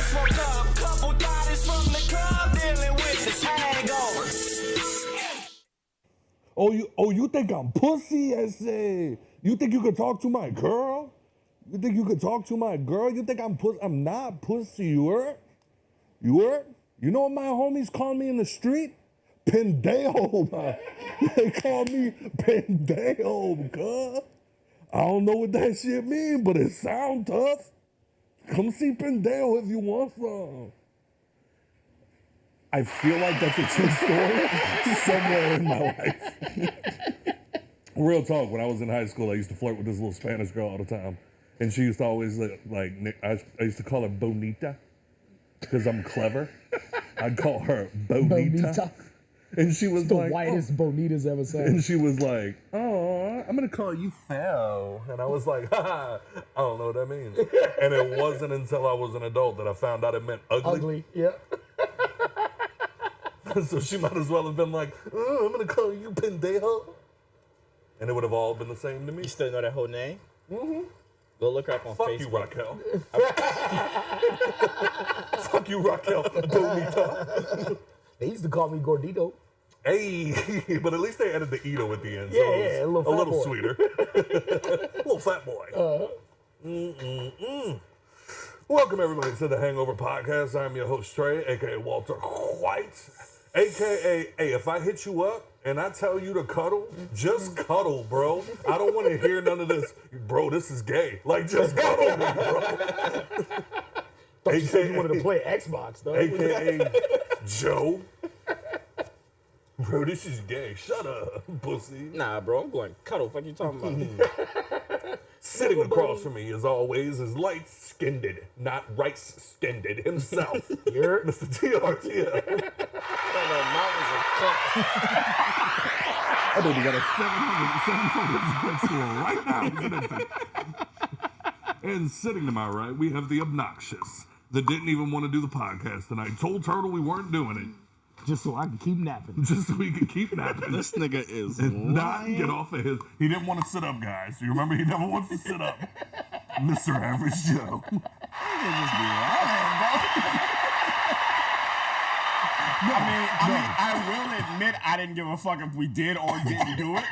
smoke up. Couple bodies from the club dealing with this hangover. You think I'm pussy? I say. You think you could talk to my girl? You think you could talk to my girl? You think I'm pussy? I'm not pussy. You heard? You heard? You know what my homies call me in the street? Pendejo, man. They call me pendejo, cuz. I don't know what that shit mean, but it sound tough. Come see pendejo if you want some. I feel like that's a true story somewhere in my life. Real talk, when I was in high school, I used to flirt with this little Spanish girl all the time. And she used to always, I used to call her Bonita, because I'm clever. I'd call her Bonita. And she was the whitest Bonitas ever said. And she was like, oh, I'm going to call you Phil. And I was like, I don't know what that means. And it wasn't until I was an adult that I found out it meant ugly. Ugly, yeah. So she might as well have been like, oh, I'm going to call you Pendejo. And it would have all been the same to me. You still know that whole name? Mm-hmm. Go look her up on Fuck Facebook. You, Raquel. Fuck you, Raquel. Bonita. They used to call me Gordito. Hey, but at least they added the Ito at the end. So Yeah, a little sweeter. A little fat boy. Welcome, everybody, to the Hangover Podcast. I'm your host, Trey, a.k.a. Walter White, a.k.a. Hey, if I hit you up and I tell you to cuddle, just cuddle, bro. I don't want to hear none of this, bro, this is gay. Like, just cuddle me, bro. Thought you said you wanted to play Xbox, though. A.k.a. Joe. Bro, this is gay. Shut up, pussy. Nah, bro, I'm going cuddle. Fuck you talking about? Sitting across from me, as always, is light-skinned, not rice-skinned himself. You're Mr. TRT. I think we got a 774 right now. And sitting to my right, we have the obnoxious that didn't even want to do the podcast tonight. Told Turtle we weren't doing it. just so I can keep napping. Just so he can keep napping. This nigga is and not get off of his. He didn't want to sit up, guys. You remember he never wants to sit up. Mr. Average Joe. I will admit I didn't give a fuck if we did or didn't do it.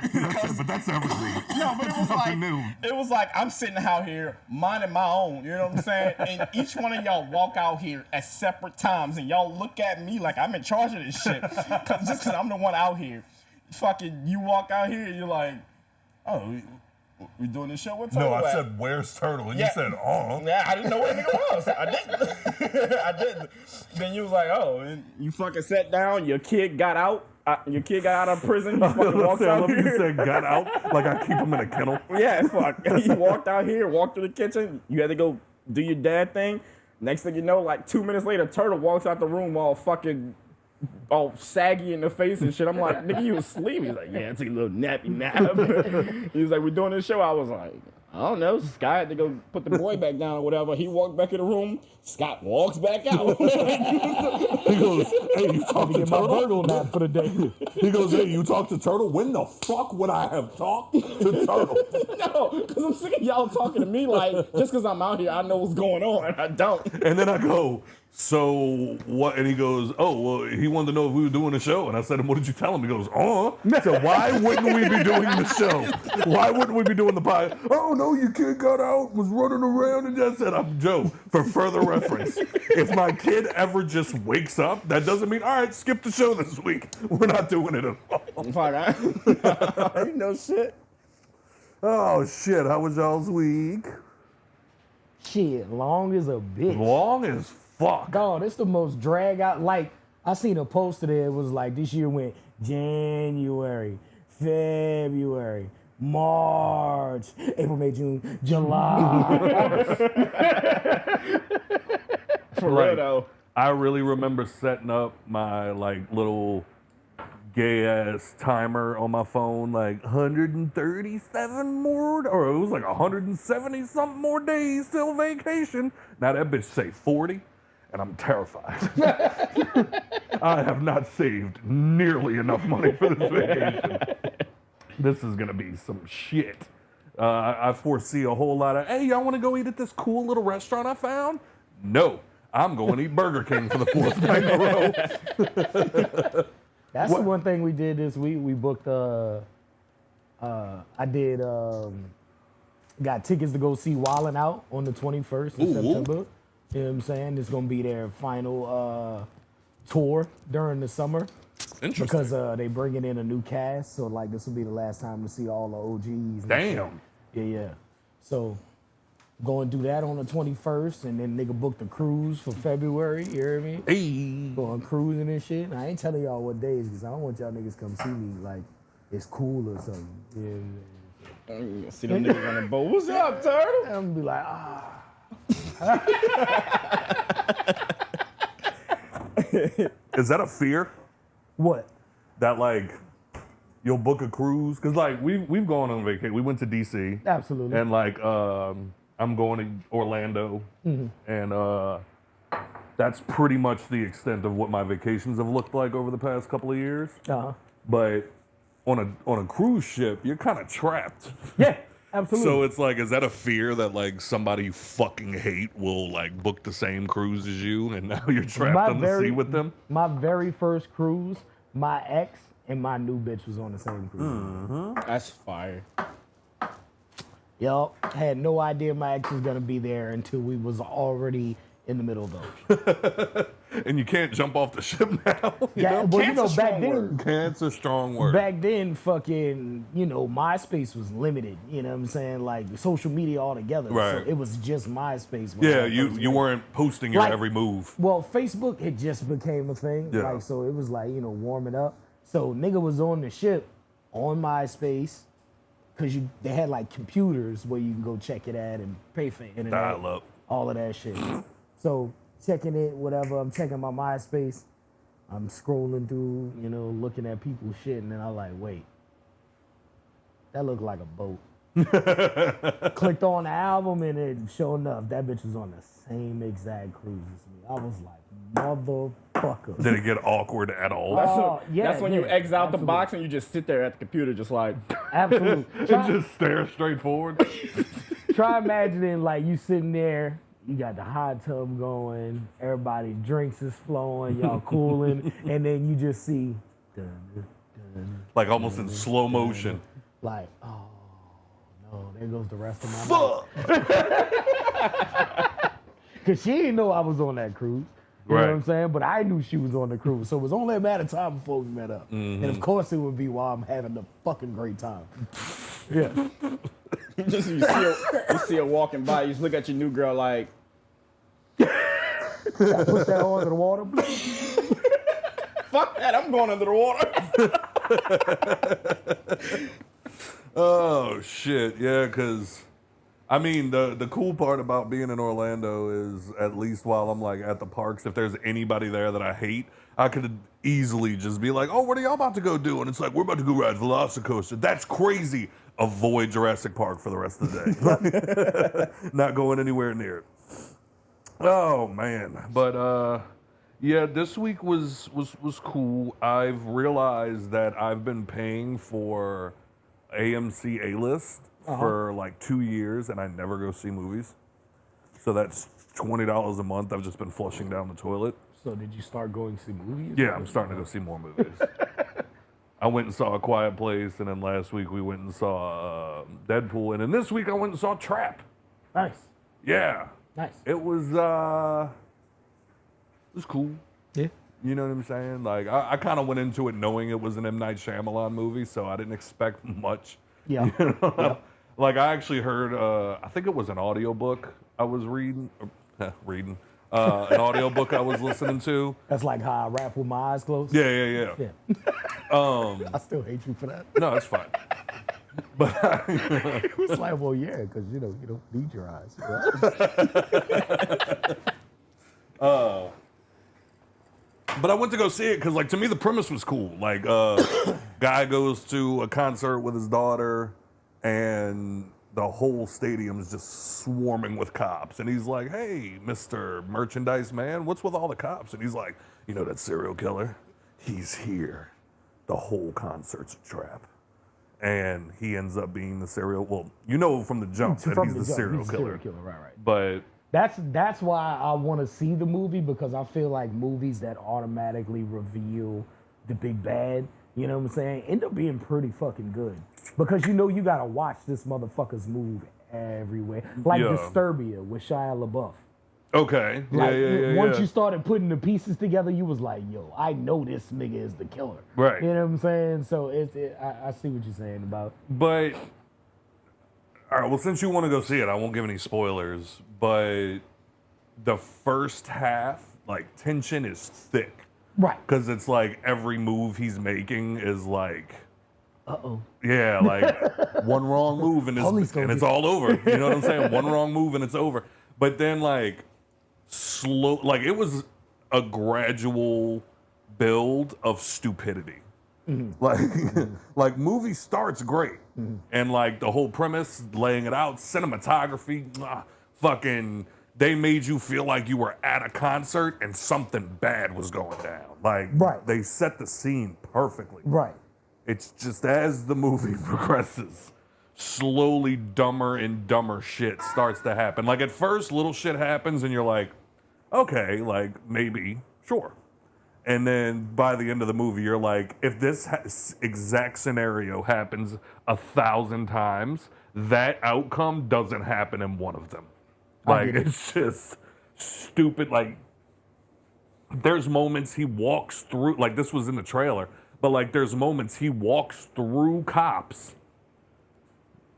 But that's everything. No, but it was nothing like new. It was like I'm sitting out here minding my own. You know what I'm saying? And each one of y'all walk out here at separate times, and y'all look at me like I'm in charge of this shit. Just because I'm the one out here. Fucking, you walk out here, and you're like, oh. We doing this show? What's No, up? I said, where's Turtle? And you said, oh. Yeah, I didn't know where the nigga was. I didn't. I didn't. Then you was like, oh, and you fucking sat down. Your kid got out. Your kid got out of prison. You fucking walked out here. You said got out like I keep him in a kennel. Yeah, fuck. You walked out here, walked through the kitchen. You had to go do your dad thing. Next thing you know, like 2 minutes later, Turtle walks out the room all saggy in the face and shit. I'm like, nigga, you asleep? He's like, yeah, I took a little nappy nap. He was like, we're doing this show. I was like, I don't know. Scott had to go put the boy back down or whatever. He walked back in the room. Scott walks back out. He goes, hey, you talked to my Turtle? Virgo nap for the day. He goes, hey, you talked to Turtle? When the fuck would I have talked to Turtle? No, because I'm sick of y'all talking to me like, just because I'm out here, I know what's going on. I don't. And then I go, so what? And he goes, oh, well, he wanted to know if we were doing the show. And I said, what did you tell him? He goes, oh. So why wouldn't we be doing the show? Why wouldn't we be doing the podcast? Oh, no, your kid got out, was running around, and just said, I'm Joe. For further reference, if my kid ever just wakes up, that doesn't mean, all right, skip the show this week. We're not doing it at all. Fuck, you know shit. Oh, shit. How was y'all's week? Shit, long as a bitch. Long as fuck. Dog, it's the most drag out. Like, I seen a poster there. It was like, this year went January, February, March, April, May, June, July. For real, though. I really remember setting up my, little gay-ass timer on my phone, 137 more, or it was 170-something more days till vacation. Now that bitch say 40. And I'm terrified. I have not saved nearly enough money for this vacation. This is going to be some shit. I foresee a whole lot of, hey, y'all want to go eat at this cool little restaurant I found? No. I'm going to eat Burger King for the 4th night in a row. That's the one thing we did this week. We booked. I did. Got tickets to go see Wildin' Out on the 21st of September. You know what I'm saying? It's gonna be their final tour during the summer. Interesting. Because they bringing in a new cast, so like this will be the last time to see all the OGs. And Damn. shit. Yeah. So go and do that on the 21st, and then nigga booked a cruise for February. You hear me? Hey. Going cruising and shit. And I ain't telling y'all what days because I don't want y'all niggas come see me like it's cool or something. Yeah. You gonna see them niggas on the boat. What's up, turtle? I'm gonna be like, ah. Is that a fear? What? That like you'll book a cruise? Cause like we've gone on vacation. We went to DC. Absolutely. And like I'm going to Orlando. And that's pretty much the extent of what my vacations have looked like over the past couple of years. Uh-huh. But on a cruise ship, you're kind of trapped. Yeah, absolutely. So it's like, is that a fear that like somebody you fucking hate will like book the same cruise as you, and now you're trapped on the sea with them? My very first cruise, my ex and my new bitch was on the same cruise. That's fire. Yup. Had no idea my ex was gonna be there until we was already in the middle of those. And you can't jump off the ship now. Yeah, well, you know, Can't back then, Can't's a strong word. back then, fucking, you know, MySpace was limited. You know what I'm saying? Like social media altogether. Right. So it was just MySpace. when Yeah, I you first you went. weren't posting your Like- every move. Well, Facebook had just became a thing. Yeah. Like, so it was like, you know, warming up. So nigga was on the ship on MySpace because they had like computers where you can go check it at and pay for internet. Dial up. All of that shit. So checking it, whatever, I'm checking my MySpace. I'm scrolling through, you know, looking at people's shit, and then I'm like, wait, that looked like a boat. Clicked on the album, and it sure enough, that bitch was on the same exact cruise as me. I was like, motherfucker. Did it get awkward at all? That's when you exit out the absolutely. box and you just sit there at the computer just like, Absolutely. And Try, just stare straight forward. try imagining like you sitting there, you got the hot tub going, everybody drinks is flowing, y'all cooling, and then you just see, Like almost in slow motion. like, oh no, there goes the rest of my night. Fuck! Cause she didn't know I was on that cruise. You know Right. what I'm saying? But I knew she was on the cruise. So it was only a matter of time before we met up. And of course it would be while I'm having a fucking great time. Yeah. just you see her walking by, you just look at your new girl like, I put that on in the water. fuck that, I'm going under the water. Oh shit, yeah, because I mean the cool part about being in Orlando is at least while I'm like at the parks, if there's anybody there that I hate, I could easily just be like, oh, what are y'all about to go do? And it's like, we're about to go ride Velocicoaster. That's crazy. Avoid Jurassic Park for the rest of the day. Not going anywhere near it. Oh man. But yeah, this week was cool. I've realized that I've been paying for AMC A-List for like 2 years, and I never go see movies. So that's $20 a month I've just been flushing down the toilet. So did you start going to see movies? Yeah, I'm starting to go see more movies. I went and saw A Quiet Place, and then last week we went and saw Deadpool, and then this week I went and saw Trap. Nice. Yeah, Nice. it was cool. Yeah. You know what I'm saying? Like I kind of went into it knowing it was an M. Night Shyamalan movie, so I didn't expect much. Yeah. You know? Yeah. Like I actually heard, I think it was an audiobook I was reading, an audiobook I was listening to. That's like how I rap with my eyes closed. Yeah. Yeah. I still hate you for that. No, it's fine. But It was like, well, yeah, because you don't need your eyes. Right? But I went to go see it because, like, to me, the premise was cool. Like, guy goes to a concert with his daughter, and the whole stadium's just swarming with cops. And he's like, hey, Mr. Merchandise Man, what's with all the cops? And he's like, you know that serial killer? He's here. The whole concert's a trap. And he ends up being the serial, well, you know from the jump that he's the serial killer. Right. But That's why I want to see the movie, because I feel like movies that automatically reveal the big bad, you know what I'm saying, end up being pretty fucking good. Because you gotta watch this motherfucker's move everywhere. Like Disturbia with Shia LaBeouf. Okay. Like, once you started putting the pieces together, you was like, yo, I know this nigga is the killer. Right. You know what I'm saying? So I see what you're saying about. But, all right, well, since you want to go see it, I won't give any spoilers, but the first half, like, tension is thick. Right. Because it's like every move he's making is like, uh-oh. Yeah, like one wrong move and it's all over. You know what I'm saying? One wrong move and it's over. But then like slow, like it was a gradual build of stupidity. Like movie starts great, and like the whole premise, laying it out, cinematography, fucking. They made you feel like you were at a concert and something bad was going down. Like they set the scene perfectly. Right. It's just as the movie progresses, slowly dumber and dumber shit starts to happen. Like at first, little shit happens and you're like, okay, like maybe, sure. And then by the end of the movie, you're like, if this exact scenario happens 1,000 times, that outcome doesn't happen in one of them. Like, it's just stupid. Like, there's moments he walks through, like this was in the trailer, but like there's moments he walks through cops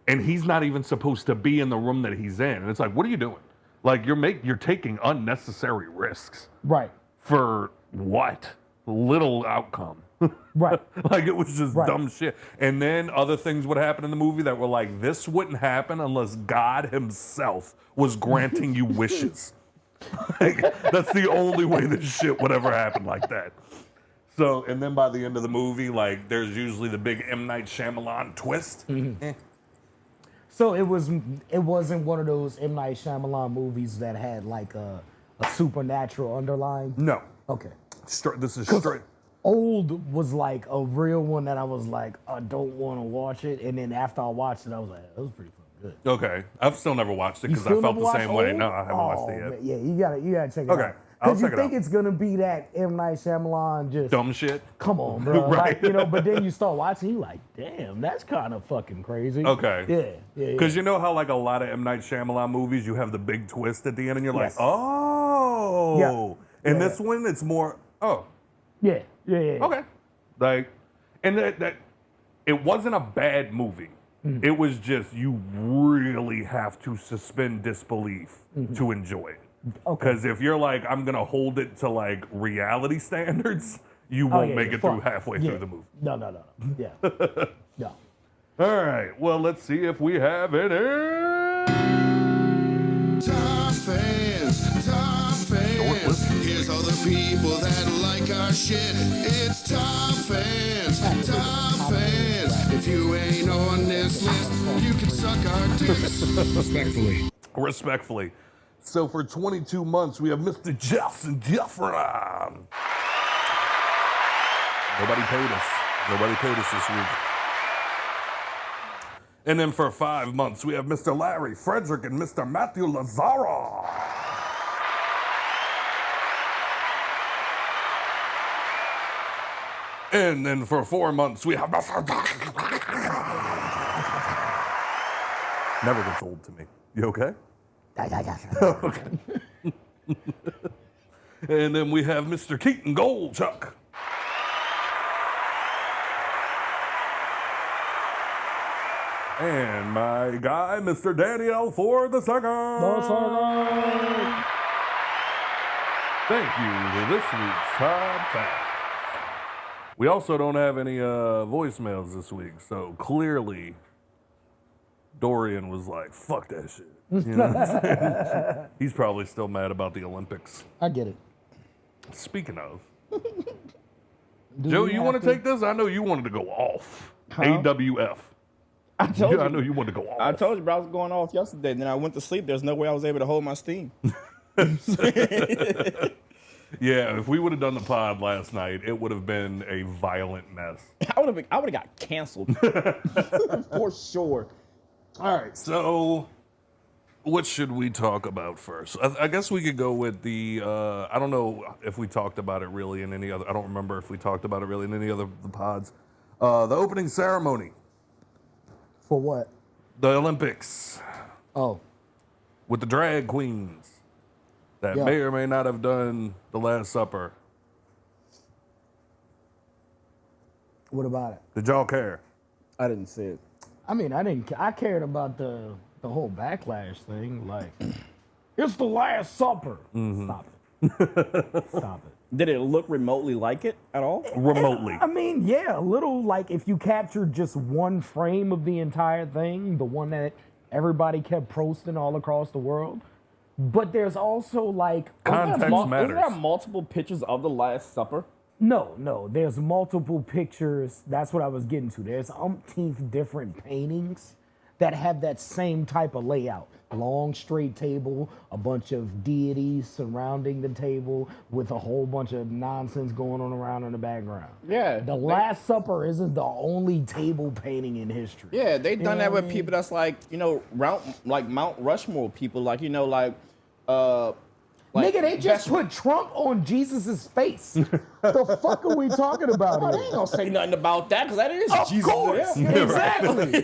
and he's not even supposed to be in the room that he's in. And it's like, what are you doing? Like, you're taking unnecessary risks. Right. For what? Little outcome. Right. Like, it was just dumb shit. And then other things would happen in the movie that were like, this wouldn't happen unless God himself was granting you wishes. Like, that's the only way this shit would ever happen like that. So, and then by the end of the movie, like, there's usually the big M. Night Shyamalan twist. So it wasn't one of those M. Night Shyamalan movies that had like a supernatural underline? No. Okay. This is straight. Old was like a real one that I was like, I don't want to watch it. And then after I watched it, I was like, that was pretty fucking good. Okay. I've still never watched it because I felt the same way. No, I haven't watched it yet. Man, yeah, you gotta check it out. Okay. Because you think it's gonna be that M. Night Shyamalan just dumb shit? Come on, bro. Right. Like, but then you start watching, you like, damn, that's kind of fucking crazy. Okay. Yeah. Because you know how like a lot of M. Night Shyamalan movies, you have the big twist at the end and you're like, oh. Yeah. And this one, it's more, oh. Yeah. Okay. Like, and that it wasn't a bad movie. It was just, you really have to suspend disbelief to enjoy it. Because if you're like, I'm going to hold it to like reality standards, you won't make it through halfway through the movie. No. Yeah. No. All right. Well, let's see if we have any. Top fans. Here's all the people that like our shit. It's top fans. If you ain't on this list, you can suck our dicks. Respectfully. So for 22 months, we have Mr. Justin Jeffron. Nobody paid us this week. And then for 5 months, we have Mr. Larry Frederick and Mr. Matthew Lazaro. And then for 4 months, we have Mr. Never gets old to me. You okay? Okay. And then we have Mr. Keaton Goldchuck. And my guy, Mr. Daniel Ford II. Thank you to this week's Top Facts. We also don't have any voicemails this week, so clearly Dorian was like, fuck that shit. You know what I'm saying? He's probably still mad about the Olympics. I get it. Speaking of, Joe, you want to take this? I know you wanted to go off. AWF. I told you. I know you wanted to go off. I told you, bro, I was going off yesterday. Then I went to sleep. There's no way I was able to hold my steam. Yeah, if we would have done the pod last night, it would have been a violent mess. I would have got canceled for sure. All right, so What should we talk about first? I guess we could go with the. I don't know if we talked about it really in any other. I don't remember if we talked about it really in any other of the pods. The opening ceremony, For what? the Olympics, Oh, with the drag queens that Yeah. may or may not have done the Last Supper. what about it? Did y'all care? I didn't see it. I mean, I cared about the whole backlash thing. Like, it's the Last Supper. Stop it. Stop it. Did it look remotely like it at all? Remotely. I mean, yeah, a little like if you captured just one frame of the entire thing, the one that everybody kept posting all across the world. But there's also like Context matters. Isn't there multiple pictures of the Last Supper? no, there's multiple pictures. That's what I was getting to. There's umpteenth different paintings that have that same type of layout. Long straight table, a bunch of deities surrounding the table with a whole bunch of nonsense going on around in the background. Yeah. The Last Supper isn't the only table painting in history. Yeah, they done know that what I with mean? people that's like, like Mount Rushmore people, like, Nigga, they just put Trump on Jesus' face. The fuck are we talking about I here? ain't gonna say nothing about that because that is Of Jesus. course, to them. exactly,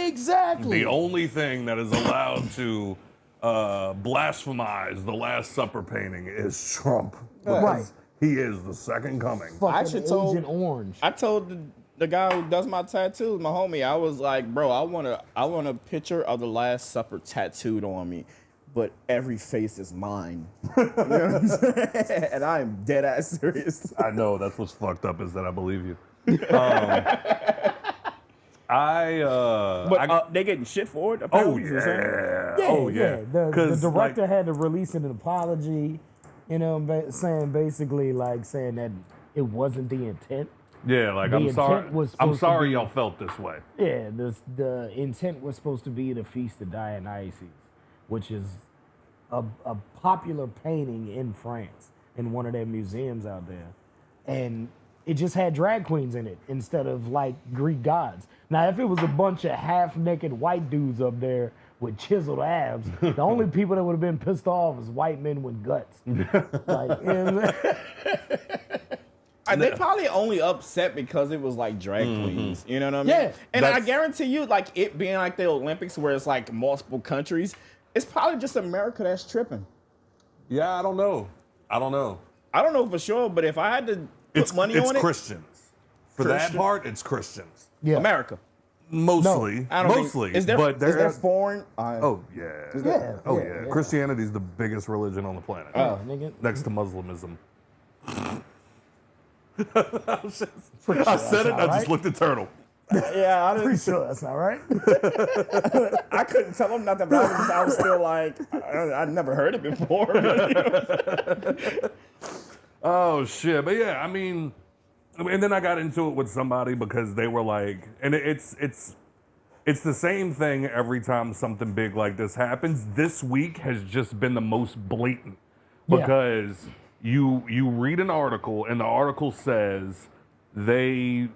exactly. The only thing that is allowed to blasphemize the Last Supper painting is Trump. Because Right. he is the second coming. Fucking actually told- Agent Orange. I told the guy who does my tattoos, my homie, I was like, bro, I want a picture of the Last Supper tattooed on me, but every face is mine. You know what I'm saying? And I am dead ass serious. I know, that's what's fucked up is that I believe you. But they getting shit for it. Oh apparently, you know what I'm saying? yeah. Yeah, Oh yeah. The 'Cause, director like, had to release an apology, saying basically like saying that it wasn't the intent. yeah, like the I'm sorry. intent was I'm supposed to sorry be- y'all felt this way. Yeah, the intent was supposed to be the Feast of Dionysus, which is a popular painting in France in one of their museums out there, and it just had drag queens in it instead of like Greek gods. Now, if it was a bunch of half-naked white dudes up there with chiseled abs, the only people that would have been pissed off is white men with guts. Like, you know what I'm saying? They probably only upset because it was like drag queens. You know what I mean? Yeah. And I That's- guarantee you, like it being like the Olympics where it's like multiple countries, it's probably just America that's tripping. Yeah, I don't know. I don't know for sure, but if I had to put money it's on it, Christians. For that Christian? part, it's Christians. Yeah. America. Mostly. I don't Mostly. think. Is there, but is there foreign? Oh yeah. Yeah, Oh yeah, yeah. yeah. Christianity is the biggest religion on the planet. Oh, nigga. Next to Muslimism. I said it, that's and I not just right. looked at Turtle. Yeah, I Pretty didn't. sure that's not right. I couldn't tell him nothing, but I was still like, I'd never heard it before. Oh shit! But yeah, I mean, and then I got into it with somebody because they were like, and it's the same thing every time something big like this happens. This week has just been the most blatant Yeah. because you read an article and the article says they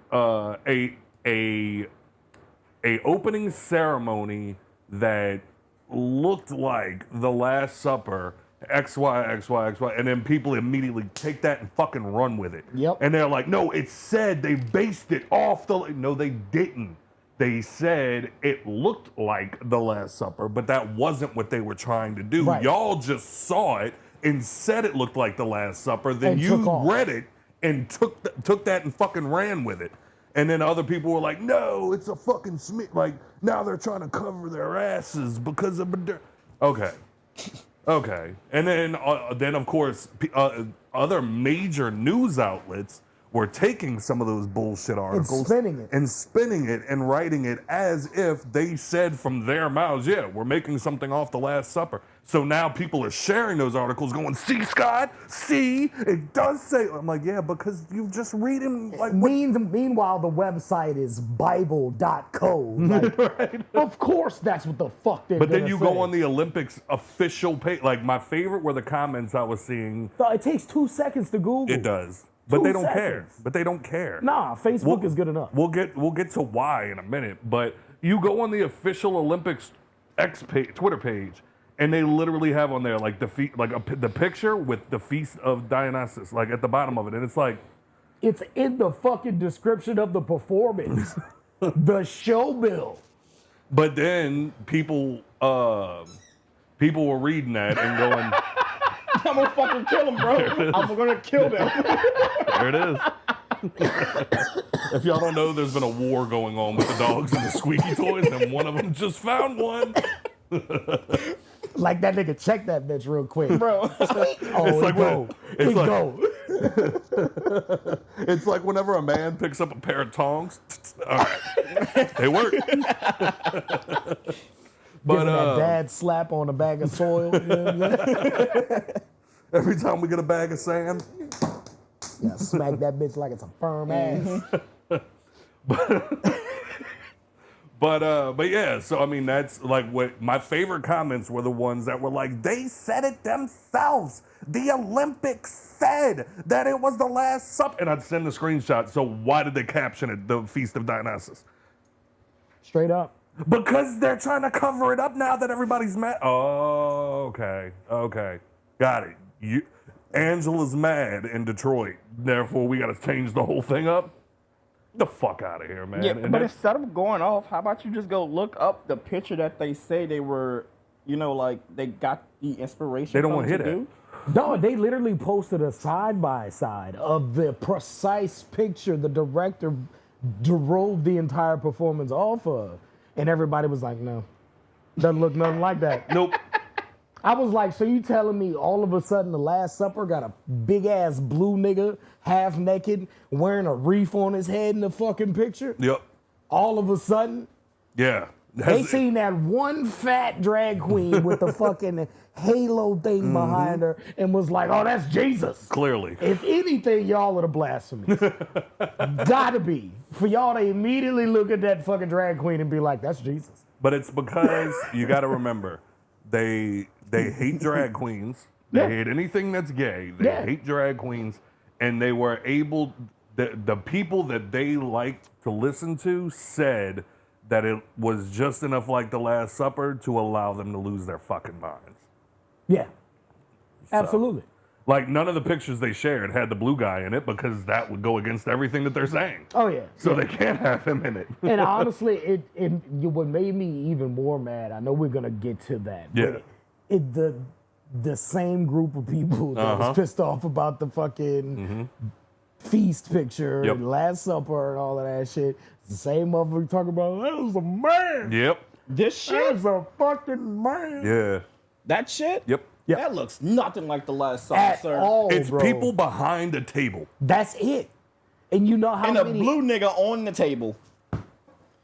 a opening ceremony that looked like the Last Supper, XY, and then people immediately take that and fucking run with it. Yep. And they're like, no, it said they based it off the. No, they didn't. They said it looked like the Last Supper, but that wasn't what they were trying to do. Right. Y'all just saw it and said it looked like the Last Supper. Then And you took off. read it and took that and fucking ran with it. And then other people were like, no, it's a fucking like now they're trying to cover their asses because of okay. Okay. And then of course other major news outlets were taking some of those bullshit articles spinning it. and writing it as if they said from their mouths, yeah, we're making something off the Last Supper. So now people are sharing those articles going, see, Scott, see, it does say. I'm like, yeah, because you just read them like what. Meanwhile, the website is Bible.co. Like, Right. of course, that's what the fuck they're But then gonna you say. go on the Olympics official page. Like my favorite were the comments I was seeing. It takes 2 seconds to Google. It does. But 2 they don't care. seconds. But they don't care. Nah, Facebook is good enough. We'll get to why in a minute. But you go on the official Olympics X page, Twitter page, And they literally have on there like the picture with the Feast of Dionysus, like at the bottom of it. And it's like, It's in the fucking description of the performance. The show bill. but then people were reading that and going, I'm gonna fucking kill them, bro. I'm gonna kill them. there it is. If y'all don't know, there's been a war going on with the dogs and the squeaky toys, and one of them just found one. Like that nigga check that bitch real quick. Bro. Oh, It's like whenever a man picks up a pair of tongs, all right, they work. But that dad slap on a bag of soil. You know what I'm saying? every time we get a bag of sand, Yeah, smack that bitch like it's a firm ass. But yeah, so I mean that's like what my favorite comments were the ones that were like, they said it themselves. The Olympics said that it was the Last Supper, and I'd send the screenshot. So why did they caption it the Feast of Dionysus? Straight up. Because they're trying to cover it up now that everybody's mad. Oh, okay, got it. Angela's mad in Detroit, therefore we got to change the whole thing up. The fuck out of here, man. Yeah, And but that's- instead of going off, how about you just go look up the picture that they say they were, like they got the inspiration They don't from wanna hear to that. do? No, they literally posted a side-by-side of the precise picture the director drove the entire performance off of. And everybody was like, no, doesn't look nothing like that. nope. I was like, so you telling me all of a sudden the Last Supper got a big-ass blue nigga, half naked, wearing a wreath on his head in the fucking picture? Yep. All of a sudden, Yeah. they seen that one fat drag queen with the fucking halo thing behind her and was like, oh, that's Jesus. Clearly. If anything, y'all are the blasphemous. Gotta be. For y'all to immediately look at that fucking drag queen and be like, that's Jesus. But it's because you got to remember, they hate drag queens. They Yeah. hate anything that's gay. They Yeah. hate drag queens. And they were able, the people that they liked to listen to said that it was just enough like the Last Supper to allow them to lose their fucking minds. Yeah. Absolutely. Like, none of the pictures they shared had the blue guy in it because that would go against everything that they're saying. Oh, yeah. So they can't have him in it. And honestly, what made me even more mad, I know we're going to get to that. Yeah. But the same group of people that was pissed off about the fucking feast picture Yep. and Last Supper and all of that shit. It's the same motherfucker talking about, that was a man. Yep. This That shit, was a fucking man. Yeah. that shit, Yep. that looks nothing like the Last Supper, At sir. all, It's bro. people behind a table. That's it. And you know how And a many... blue nigga on the table.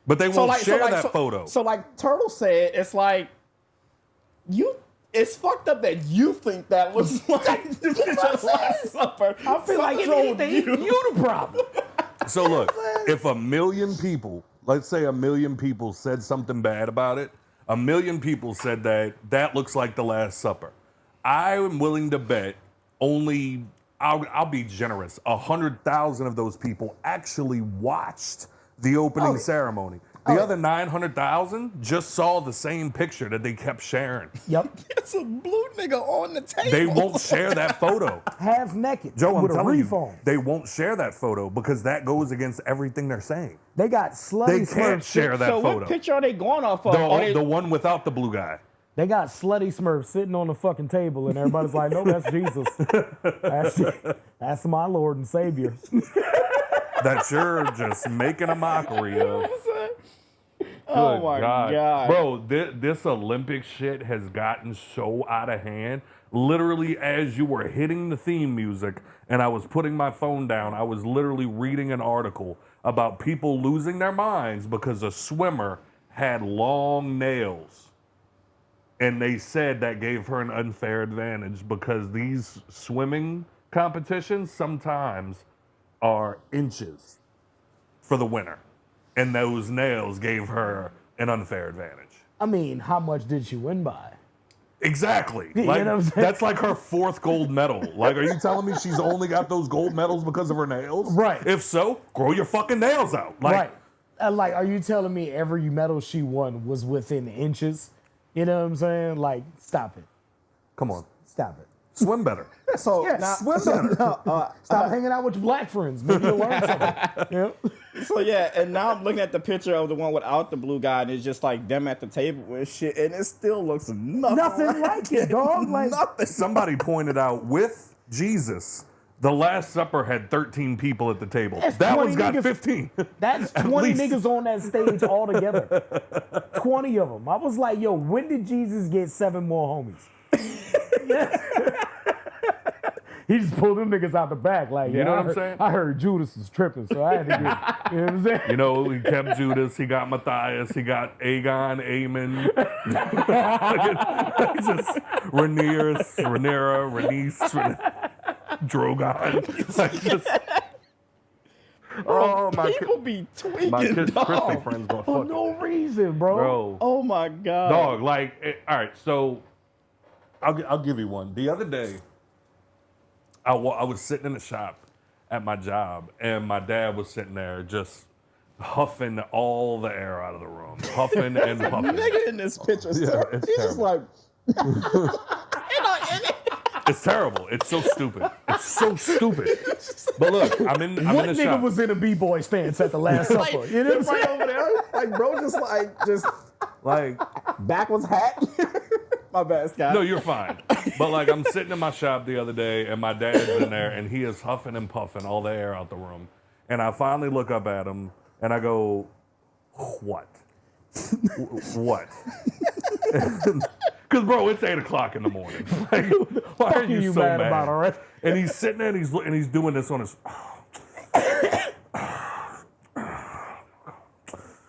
But they won't share that photo. So like Turtle said, it's like it's fucked up that you think that looks like the picture of Last Supper. I feel like if anything, you the problem. So look, if 1 million people, let's say 1 million people said something bad about it, 1 million people said that looks like the Last Supper. I am willing to bet only, I'll be generous, 100,000 of those people actually watched the opening ceremony. The other 900,000 just saw the same picture that they kept sharing. Yep. It's a blue nigga on the table. They won't share that photo. Half naked. Joe, I'm with a telling wreath you, on. they won't share that photo because that goes against everything they're saying. They got slutty They Smurf can't share that So photo. what picture are they going off of? The one without the blue guy. They got slutty Smurf sitting on the fucking table, and everybody's like, no, that's Jesus. That's my Lord and Savior. That you're just making a mockery of. Oh Good my God. Bro, this Olympic shit has gotten so out of hand. Literally, as you were hitting the theme music and I was putting my phone down, I was literally reading an article about people losing their minds because a swimmer had long nails. And they said that gave her an unfair advantage because these swimming competitions sometimes are inches for the winner. And those nails gave her an unfair advantage. I mean, how much did she win by? Exactly. You Like, know what I'm saying? that's like her 4th gold medal. Like, are you telling me she's only got those gold medals because of her nails? Right. If so, grow your fucking nails out. Like, Right. Like, are you telling me every medal she won was within inches? You know what I'm saying? Like, stop it. Come on. Stop it. Swim better. So Yeah, now, swim better. Stop hanging out with your black friends. Maybe you'll learn something. Yep. so yeah, and now I'm looking at the picture of the one without the blue guy, and it's just like them at the table with shit, and it still looks Nothing like it, dog. Like, nothing. Somebody pointed out with Jesus, the Last Supper had 13 people at the table. That's That 20 one's got niggas. 15. that's At 20 least. niggas on that stage all together. 20 of them. I was like, yo, when did Jesus get 7 more homies? He just pulled them niggas out the back. Like, You know what I'm saying? I heard Judas was tripping, so I had to get, you know what I'm saying? You know, he kept Judas, he got Matthias, he got Aegon, Aemon, just Rhaenyra, Rhaenys, Drogon. Like, just, oh, my People be tweaking, my kids' dog. Christy friends gonna For fuck no it. reason, bro. Bro. Oh my god. Dog, like, all right, so I'll give you one. The other day, I was sitting in the shop at my job, and my dad was sitting there just huffing all the air out of the room, huffing and puffing. Nigga in this picture, Yeah, it's he's just like, It's terrible. It's so stupid. It's so stupid. But look, I'm in What the nigga shop. was in a B-boy stance at the Last Supper? You know what I'm right saying? over there, like bro, just Like, backwards hat. My bad, Scott. no, you're fine. But like, I'm sitting in my shop the other day, and my dad's in there, and he is huffing and puffing all the air out the room. And I finally look up at him, and I go, "What? What?" Because bro, it's 8 o'clock in the morning. Like, why are you so mad mad? about, all right? And he's sitting there, and he's doing this on his.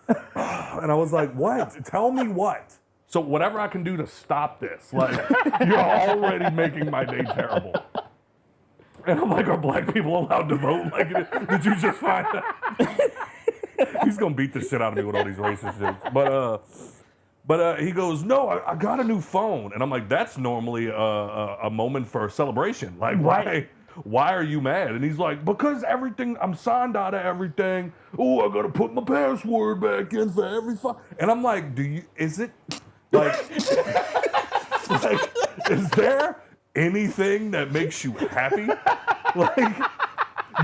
And I was like, "What? Tell me what." So whatever I can do to stop this, like, you're already making my day terrible. And I'm like, are black people allowed to vote? Like, did you just find out? He's gonna beat the shit out of me with all these racist jokes. But he goes, no, I got a new phone, and I'm like, that's normally a moment for celebration. Like, Right. why are you mad? And he's like, because everything, I'm signed out of everything. Oh, I gotta put my password back in for every phone. And I'm like, is it like, is there anything that makes you happy? Like,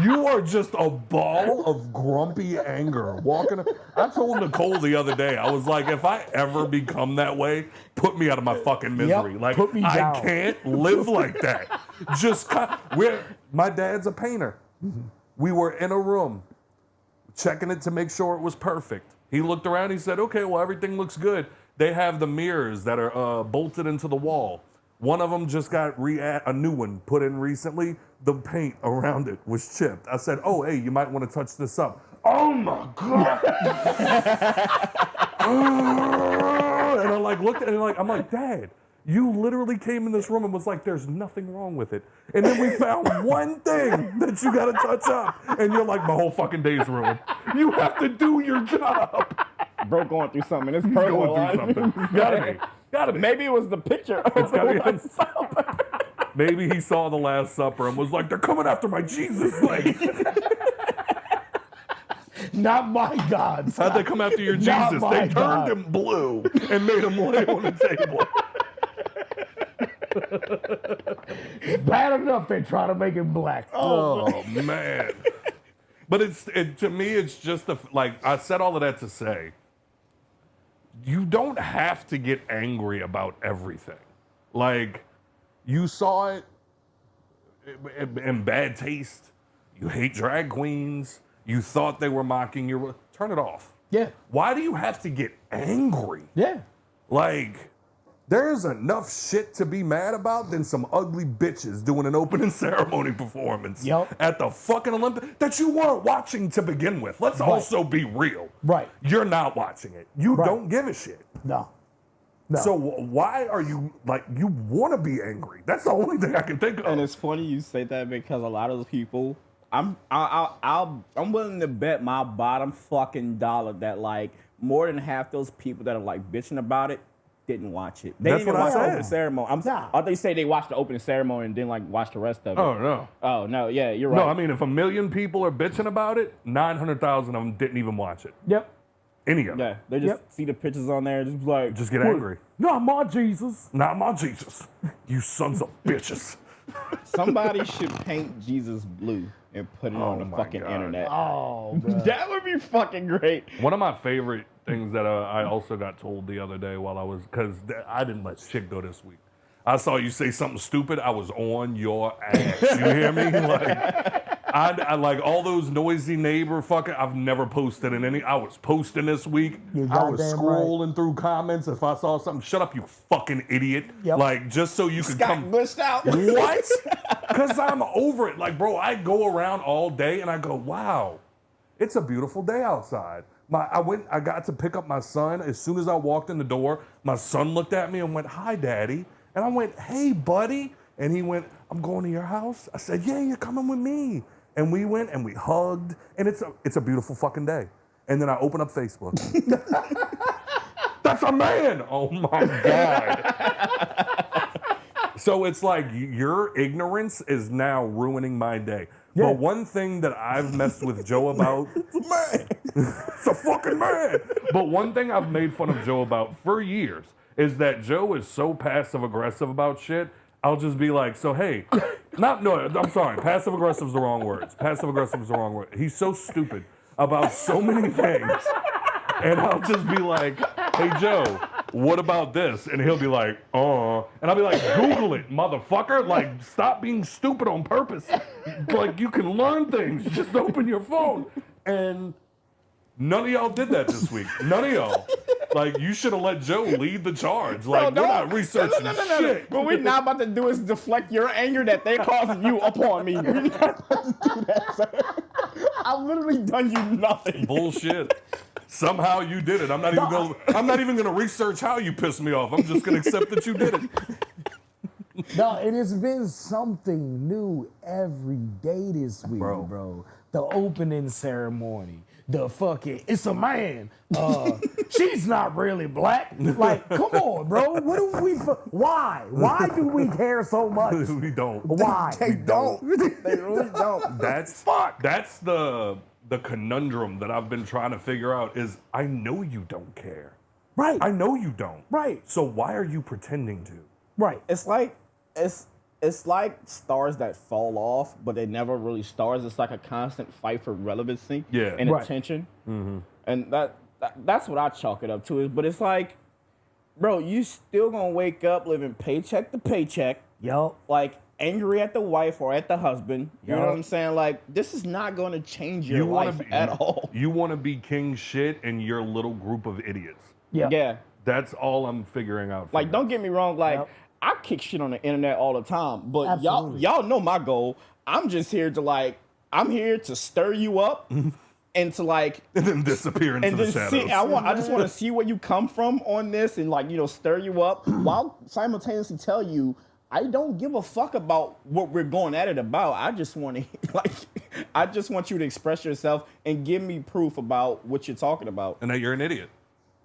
you are just a ball of grumpy anger walking. I told Nicole the other day, I was like, if I ever become that way, put me out of my fucking misery. Yep, like, put me I down. can't live like that. My dad's a painter. We were in a room checking it to make sure it was perfect. He looked around, he said, okay, well, everything looks good. They have the mirrors that are bolted into the wall. One of them just got a new one put in recently. The paint around it was chipped. I said, oh, hey, you might want to touch this up. Oh my God. And I like looked at it and I'm like, Dad, you literally came in this room and was like, there's nothing wrong with it. And then we found one thing that you got to touch up. And you're like, my whole fucking day's ruined. You have to do your job. Bro going through something. It's He's personal. going through something. Gotta be. Maybe it was the picture. Of It's gotta be. the Last Supper. Maybe he saw the Last Supper and was like, they're coming after my Jesus. Like, Not my God. how'd they come after your Not Jesus? my They turned God. him blue and made him lay on the table. Bad enough they try to make him black. Oh, man. But to me, it's just like, I said all of that to say, you don't have to get angry about everything. Like, you saw it in bad taste. You hate drag queens. You thought they were mocking you. Turn it off. Yeah. Why do you have to get angry? Yeah. Like, there's enough shit to be mad about than some ugly bitches doing an opening ceremony performance Yup. at the fucking Olympics that you weren't watching to begin with. Let's also be real. Right. You're not watching it. You Right. don't give a shit. No. No. So why are you, like, you want to be angry? That's the only thing I can think of. And it's funny you say that because a lot of those people, I'm willing to bet my bottom fucking dollar that like more than half those people that are like bitching about it didn't watch it. They That's didn't even what I watch the said. opening ceremony. Nah. I thought you say they watched the opening ceremony and didn't like watch the rest of it. Oh, no. Oh no, yeah, you're right. No, I mean, if 1 million people are bitching about it, 900,000 of them didn't even watch it. Yep. Any of it. Yeah, they just see the pictures on there, just like Just get angry. Not my Jesus. Not my Jesus. You sons of bitches. somebody should paint Jesus blue and put it on the my fucking God. internet. Oh, bro. That would be fucking great. One of my favorite things that I also got told the other day while I was, because I didn't let shit go this week. I saw you say something stupid, I was on your ass. You hear me? Like, I like all those noisy neighbor fucking, I've never posted in any, I was posting this week. You're I was goddamn scrolling through comments. If I saw something, shut up, you fucking idiot. Yep. Like, just so you could come. Bushed out. What? Because I'm over it. Like, bro, I go around all day and I go, wow, it's a beautiful day outside. I got to pick up my son. As soon as I walked in the door, my son looked at me and went, hi, Daddy. And I went, hey, buddy. And he went, I'm going to your house. I said, yeah, you're coming with me. And we went and we hugged. And it's a beautiful fucking day. And then I open up Facebook. That's a man. Oh, my God. So it's like your ignorance is now ruining my day. Yeah. But one thing that I've messed with Joe about, it's a man. It's a fucking man. But one thing I've made fun of Joe about for years is that Joe is so passive aggressive about shit. I'll just be like, so hey, I'm sorry, passive aggressive is the wrong words. Passive aggressive is the wrong word. He's so stupid about so many things. And I'll just be like, hey, Joe, what about this? And he'll be like, and I'll be like, Google it, motherfucker. Like, stop being stupid on purpose. Like, you can learn things. Just open your phone. And none of y'all did that this week. None of y'all. Like, you should have let Joe lead the charge. Like, we're not researching shit. What we're not about to do is deflect your anger that they causing you upon me. We're not about to do that, sir. I've literally done you nothing. Bullshit. Somehow you did it. I'm not even gonna research how you pissed me off. I'm just gonna accept that you did it. No, it has been something new every day this week, bro. The opening ceremony, the fucking, it's a man. She's not really black. Like, come on, bro. What do we? Why? Why do we care so much? We don't. Why? They don't. They really don't. That's the conundrum that I've been trying to figure out is I know you don't care. Right. I know you don't. Right. So why are you pretending to? Right. It's like stars that fall off, but they never really stars. It's like a constant fight for relevancy and Right. attention. Mm-hmm. And that's what I chalk it up to. But it's like, bro, you still gonna wake up living paycheck to paycheck. Yo. Like angry at the wife or at the husband. You know Yup. what I'm saying? Like this is not going to change your life at all. You want to be king shit and your little group of idiots. Yeah. Yeah. That's all I'm figuring out. Like, from don't get me wrong. Like, Yep. I kick shit on the internet all the time, but Absolutely. y'all know my goal. I'm just here to I'm here to stir you up and to and then disappear into and the then shadows. I just want to see where you come from on this and stir you up while simultaneously tell you I don't give a fuck about what we're going at it about. I just want to I just want you to express yourself and give me proof about what you're talking about. And that you're an idiot.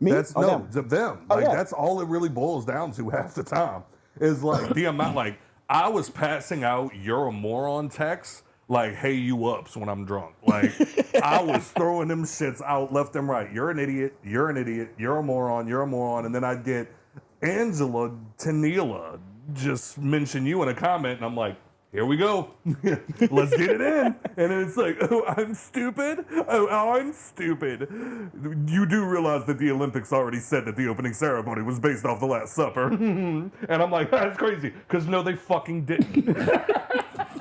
Me? That's Oh, no, them. them. Oh, Like yeah. that's all it really boils down to half the time. Is like the amount. Like I was passing out "you're a moron" texts like "hey you ups" when I'm drunk. Like I was throwing them shits out left and right. You're an idiot. You're an idiot. You're a moron. You're a moron. And then I'd get Angela Tanila just mention you in a comment, and I'm like, here we go. Let's get it in. And then it's like, oh, I'm stupid. Oh, I'm stupid. You do realize that the Olympics already said that the opening ceremony was based off the Last Supper. And I'm like, that's crazy. Because no, they fucking didn't.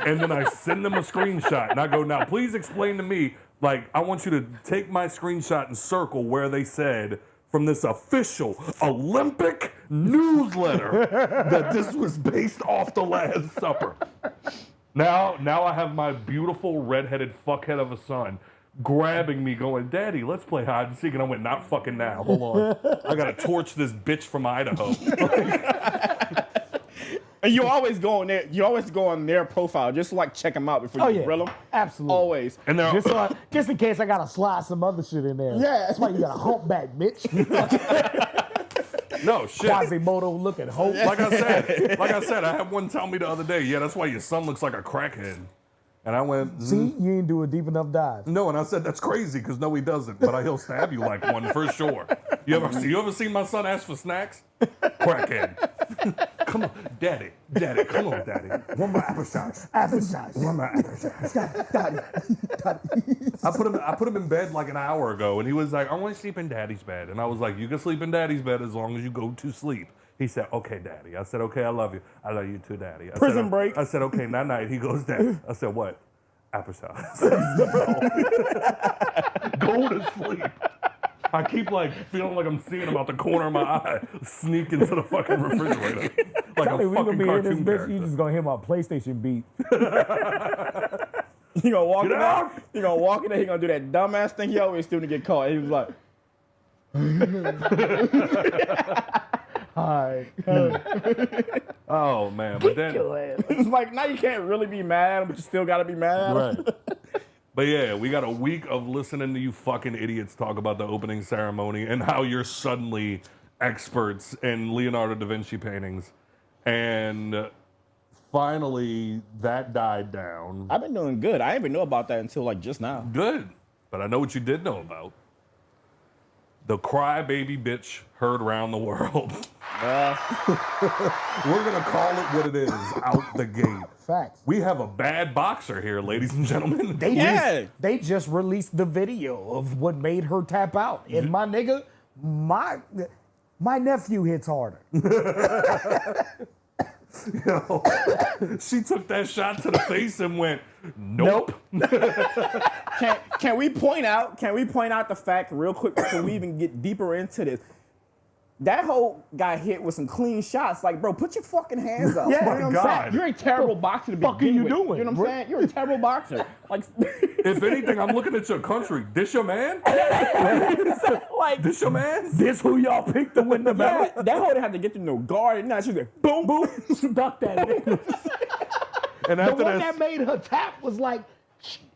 And then I send them a screenshot. And I go, now, please explain to me, like, I want you to take my screenshot and circle where they said, from this official Olympic newsletter that this was based off the Last Supper. Now I have my beautiful redheaded fuckhead of a son grabbing me going, Daddy, let's play hide and seek. And I went, not fucking now. Hold on. I gotta torch this bitch from Idaho. And you always go on there. You always go on their profile just to check them out before you grill them. Absolutely. Always. And they're Just in case I gotta slide some other shit in there. Yeah. That's why you got a humpback, bitch. no shit. Quasimodo looking hope. Like I said, I had one tell me the other day, yeah, that's why your son looks like a crackhead. And I went, See, you didn't do a deep enough dive. no, and I said, that's crazy, because no, he doesn't. But he'll stab you like one for sure. You ever seen my son ask for snacks? Crackhead. Come on, daddy, come on, daddy. One more applesauce. One more applesauce. Daddy. I put him in bed like an hour ago, and he was like, I want to sleep in daddy's bed. And I was like, you can sleep in daddy's bed as long as you go to sleep. He said, okay, daddy. I said, okay, I love you. I love you too, daddy. Prison break. I said, okay, night. He goes, daddy. I said, what? Applesauce. Go to sleep. I keep like feeling like I'm seeing him out the corner of my eye, sneak into the fucking refrigerator like a Hey, we gonna fucking be in this cartoon bitch. character. You just gonna hear my PlayStation beat. You gonna walk Get in there? out. You gonna walk in there? He gonna do that dumbass thing he always do to get caught. He was like, Hi. Oh man, but then it's like now you can't really be mad, but you still gotta be mad. right. But yeah, we got a week of listening to you fucking idiots talk about the opening ceremony and how you're suddenly experts in Leonardo da Vinci paintings. And finally, that died down. I've been doing good. I didn't even know about that until like just now. Good. But I know what you did know about. The crybaby bitch heard around the world. We're going to call it what it is out the gate. Facts. We have a bad boxer here, ladies and gentlemen. They just released the video of what made her tap out. And my nigga, my nephew hits harder. Yo, she took that shot to the face and went, nope. Can we point out the fact real quick before we even get deeper into this? That hoe got hit with some clean shots. Like, bro, put your fucking hands up. Yeah, You know what I'm God. saying? You're a terrible boxer to begin fuck are you with. doing? You know what I'm saying? You're a terrible boxer. Like, If anything, I'm looking at your country. This your man? like This your man? This who y'all picked to win the battle? yeah, that hoe didn't have to get through no guard. And now she's like, boom, boom. Stuck that nigga. And The after one that, that made her tap was like,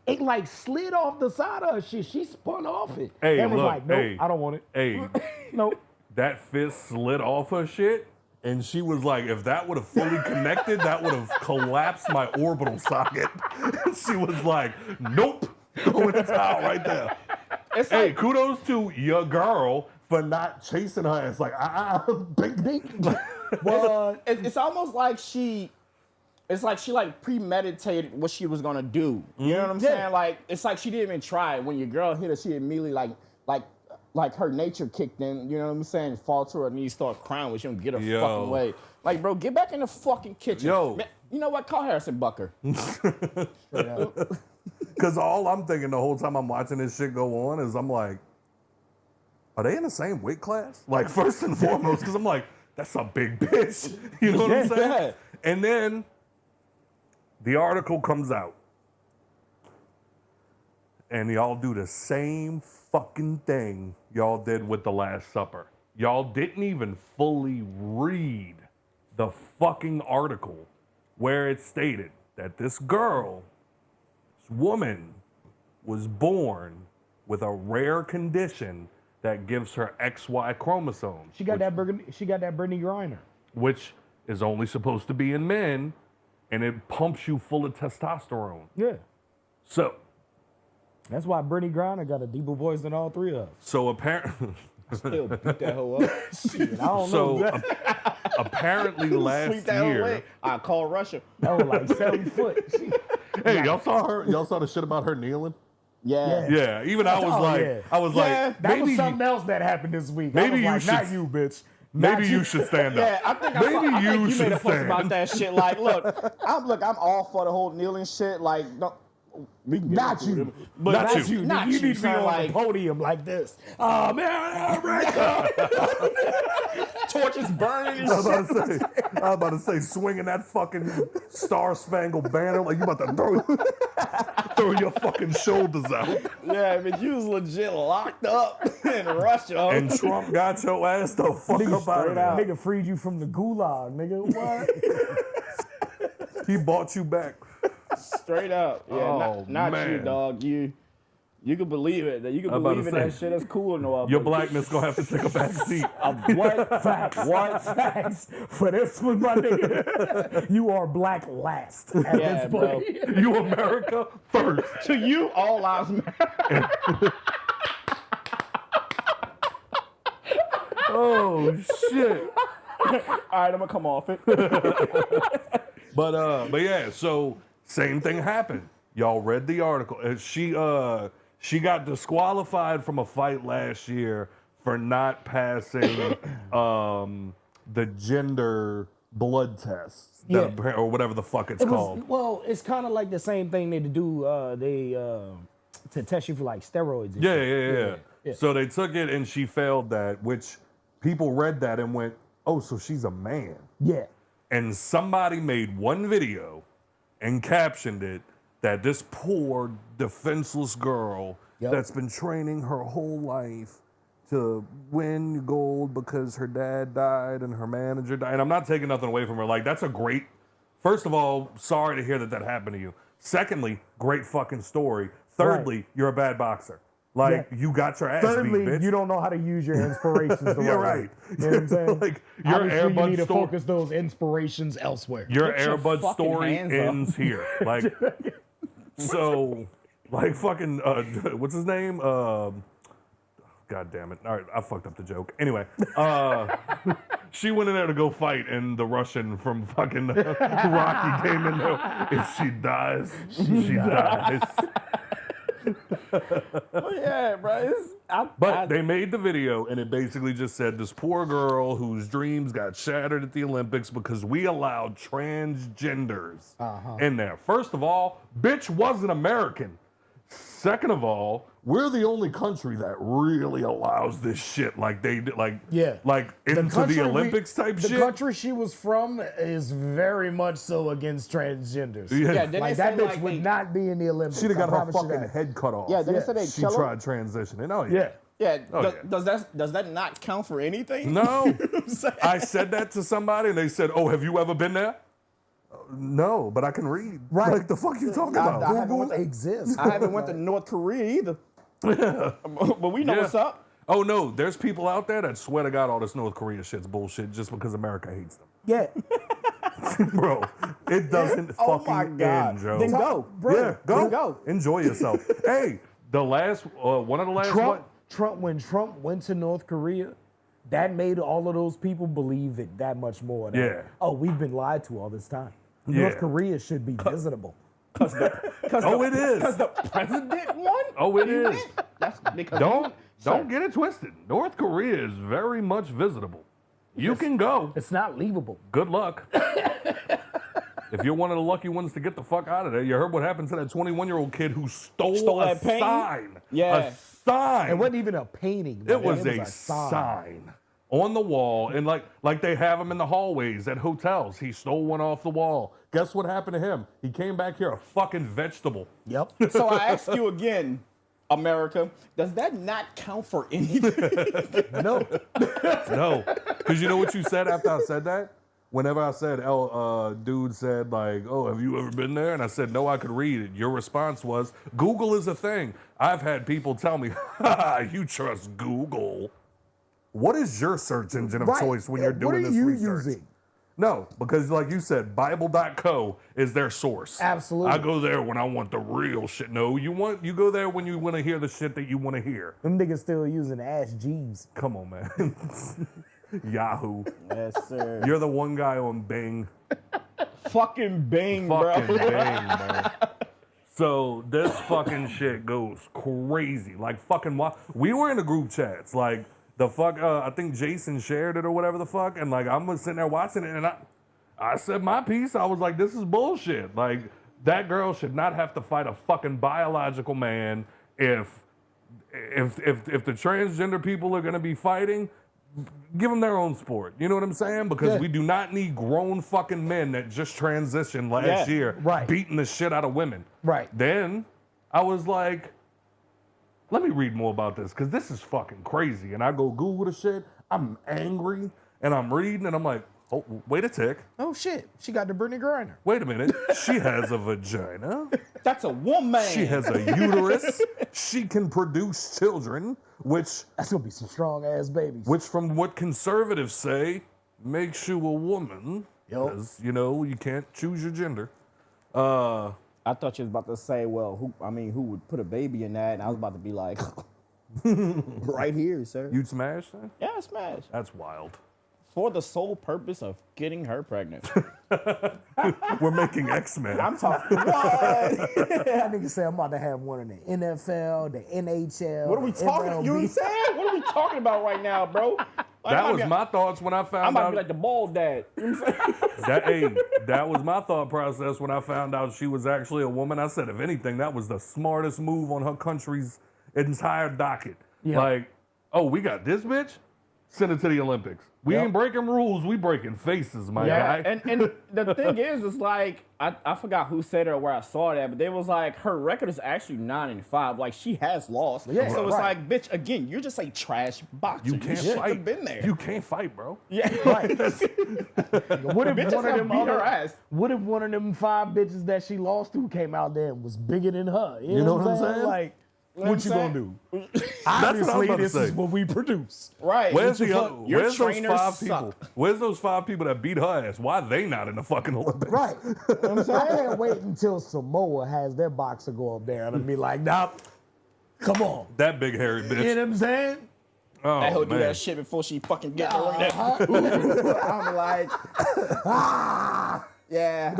it like slid off the side of her shit. She spun off it. Hey, and was look, like, nope, hey. I don't want it. hey, Nope. that fist slid off her shit. And she was like, if that would have fully connected, that would have collapsed my orbital socket. And she was like, nope. Throw in the towel right there. It's Hey, like, kudos to your girl for not chasing her. It's like, bink, bink. What? it's almost like she like premeditated what she was gonna do. You know what I'm saying? Like it's like she didn't even try. When your girl hit her, she immediately like her nature kicked in. You know what I'm saying? Fall to her knees, start crying when she don't get her Yo. fucking way. Like, bro, get back in the fucking kitchen. Yo. Man, you know what? Call Harrison Bucker. Because all I'm thinking the whole time I'm watching this shit go on is I'm like, are they in the same weight class? Like, first and foremost, because I'm like, that's a big bitch. You know what I'm saying? Yeah. And then the article comes out. And y'all do the same fucking thing y'all did with the Last Supper. Y'all didn't even fully read the fucking article where it stated that this girl, this woman, was born with a rare condition that gives her XY chromosome. She got that Brittany Griner. Which is only supposed to be in men, and it pumps you full of testosterone. Yeah. So That's why Brittany Griner got a deeper voice than all three of us. So apparently, Still beat that hoe up. Shit, I don't so know. apparently Sweep last that hoe year. away. I call Russia. That was like 7 foot. Hey, y'all saw her? Y'all saw the shit about her kneeling? Yeah. Yeah. Even I was Oh, like, yeah. I was Yeah, like, That maybe, was something else that happened this week. maybe I was you like, should- not you, bitch. maybe Not you should stand up. Yeah, I think I saw, Maybe I think you you should made a post stand. about that shit. Like, look, I'm all for the whole kneeling shit. Like, no, we can get Not into you. it, but Not Not you. you. Not you you, need to be son, on like- the podium like this. Oh, man, America. torches burning and I was shit. about to say, swinging that fucking star-spangled banner like you about to throw your fucking shoulders out. Yeah, but you was legit locked up in Russia. And Trump got your ass the fuck up out of there. Nigga freed you from the gulag, nigga. What? He bought you back. Straight up. Yeah, Oh, not you, man. dog. You You can believe it. You can I'm about believe to it. say, That shit is cool and all. Your but- blackness gonna have to take a back seat. What? Facts. What? Facts. For this one, my nigga. You are black last at Yeah, this bro. point. You America first. To you, all lives matter. Oh shit. All right, I'm gonna come off it. But yeah, so same thing happened. Y'all read the article. She got disqualified from a fight last year for not passing the gender blood tests that Yeah. or whatever the fuck it's called. Well, it's kind of like the same thing they do. To test you for like steroids. And shit. Yeah. So they took it and she failed that, which people read that and went, "Oh, so she's a man." Yeah. And somebody made one video and captioned it that this poor defenseless girl Yep. that's been training her whole life to win gold because her dad died and her manager died. And I'm not taking nothing away from her. Like, that's a great, first of all, sorry to hear that that happened to you. Secondly, great fucking story. Thirdly, you're a bad boxer. Like, you got your ass Thirdly, beat, bitch. you don't know how to use your inspirations the You're right way. right. You know what I'm saying? Like, your Obviously, Air you Bud need to story- focus those inspirations elsewhere. Your Get your Airbud fucking story hands up. ends here. Like, so, like fucking, what's his name? God damn it. All right, I fucked up the joke. Anyway, she went in there to go fight, and the Russian from fucking Rocky came in there. If she dies, she dies. Yeah, bro. But they made the video, and it basically just said this poor girl whose dreams got shattered at the Olympics because we allowed transgenders in there. First of all, bitch wasn't American. Second of all, we're the only country that really allows this shit like they did, like into the Olympics type the shit. country she was from is very much so against transgenders. Yeah, didn't Like they that say, bitch like, would they- not be in the Olympics. She'd have got I her promise you fucking that. head cut off. Yeah, didn't they say they She kill her? tried transitioning. Oh yeah. Yeah. Yeah, Oh, does that not count for anything? No, I said that to somebody, and they said, "Oh, have you ever been there?" No, but I can read. Right. Like the fuck you talking about? I haven't Google went to- exists. I haven't went to North Korea either. But we know Yeah. what's up. Oh no, there's people out there that swear to God all this North Korea shit's bullshit just because America hates them. Yeah. Bro, it doesn't Oh fucking my God. end, Joe. Then go. Yeah, go. Then go. Enjoy yourself. Hey, the last, one of the last, When Trump went to North Korea, that made all of those people believe it that much more. That, Yeah. Oh, we've been lied to all this time. Yeah. North Korea should be visitable. Oh, it is. Because the president won? Oh, it He is. went? That's because Don't get it twisted. North Korea is very much visitable. You can go. It's not leavable. Good luck. If you're one of the lucky ones to get the fuck out of there, you heard what happened to that 21-year-old kid who stole a that painting? sign. Yeah. A sign. It wasn't even a painting. It was man. a sign on the wall, and like they have them in the hallways at hotels. He stole one off the wall. Guess what happened to him? He came back here a fucking vegetable. Yep. So I ask you again, America, does that not count for anything? No. No, because you know what you said after I said that? Whenever I said, dude said like, "Oh, have you ever been there?" And I said, "No, I could read it." Your response was, "Google is a thing." I've had people tell me, "You trust Google?" What is your search engine of Right. choice when you're doing this What are you research? using? No, because like you said, Bible.co is their source. Absolutely. I go there when I want the real shit. No, you go there when you want to hear the shit that you want to hear. Them niggas still using Ask Jeeves. Come on, man. Yahoo. Yes, sir. You're the one guy on Bing. Fucking Bing, Fucking bro. Bing, man. So this fucking shit goes crazy. Like fucking we were in the group chats. Like the fuck, I think Jason shared it or whatever the fuck. And like I'm sitting there watching it, and I said my piece. I was like, this is bullshit. Like that girl should not have to fight a fucking biological man if the transgender people are gonna be fighting. Give them their own sport. You know what I'm saying? Because we do not need grown fucking men that just transitioned last year right. beating the shit out of women. Right. Then I was like, let me read more about this because this is fucking crazy. And I go Google the shit. I'm angry and I'm reading and I'm like, Oh, wait a tick. Oh shit, she got the Brittany Griner. Wait a minute. She has a vagina. That's a woman. She has a uterus. She can produce children, which That's gonna be some strong ass babies. from what conservatives say, makes you a woman. Yup. Because, you can't choose your gender. I thought you was about to say, well, who would put a baby in that? And I was about to be like, right here, sir. You'd smash that? Yeah, smash. That's wild. For the sole purpose of getting her pregnant. We're making X-Men. I'm talking. What? That nigga say I'm about to have one in the NFL, the NHL. What are we the talking? MLB. You know what I'm saying? What are we talking about right now, bro? Like, That was my thoughts when I I'm found about to out. be like the bald dad. You know what I'm saying? That was my thought process when I found out she was actually a woman. I said, if anything, that was the smartest move on her country's entire docket. Yeah. Like, oh, we got this bitch? Send it to the Olympics. We ain't breaking rules, we breaking faces, my guy. And the thing is, it's like I forgot who said it or where I saw that, but they was like her record is actually 9-5. Like she has lost. Yeah, so it's right. like, bitch, again, you're just a trash boxer. You can't shouldn't fight. have been there. You can't fight, bro. yeah, Right. What if Bitches one of have them beat her other, ass. What if one of them 5 bitches that she lost to came out there and was bigger than her? You know what I'm saying? Like, know what what you I'm gonna do? That's what I was Obviously, about to this is say. what we produce. Right. Where's Your those trainers 5 suck. people? Where's those 5 people that beat her ass? Why are they not in the fucking Olympics? Right. I'm saying, I can't wait until Samoa has their boxer go up there and be like, nah, come on. That big hairy You bitch. know what I'm saying? Oh, That he'll do man. that shit before she fucking get in the ring. I'm like, yeah.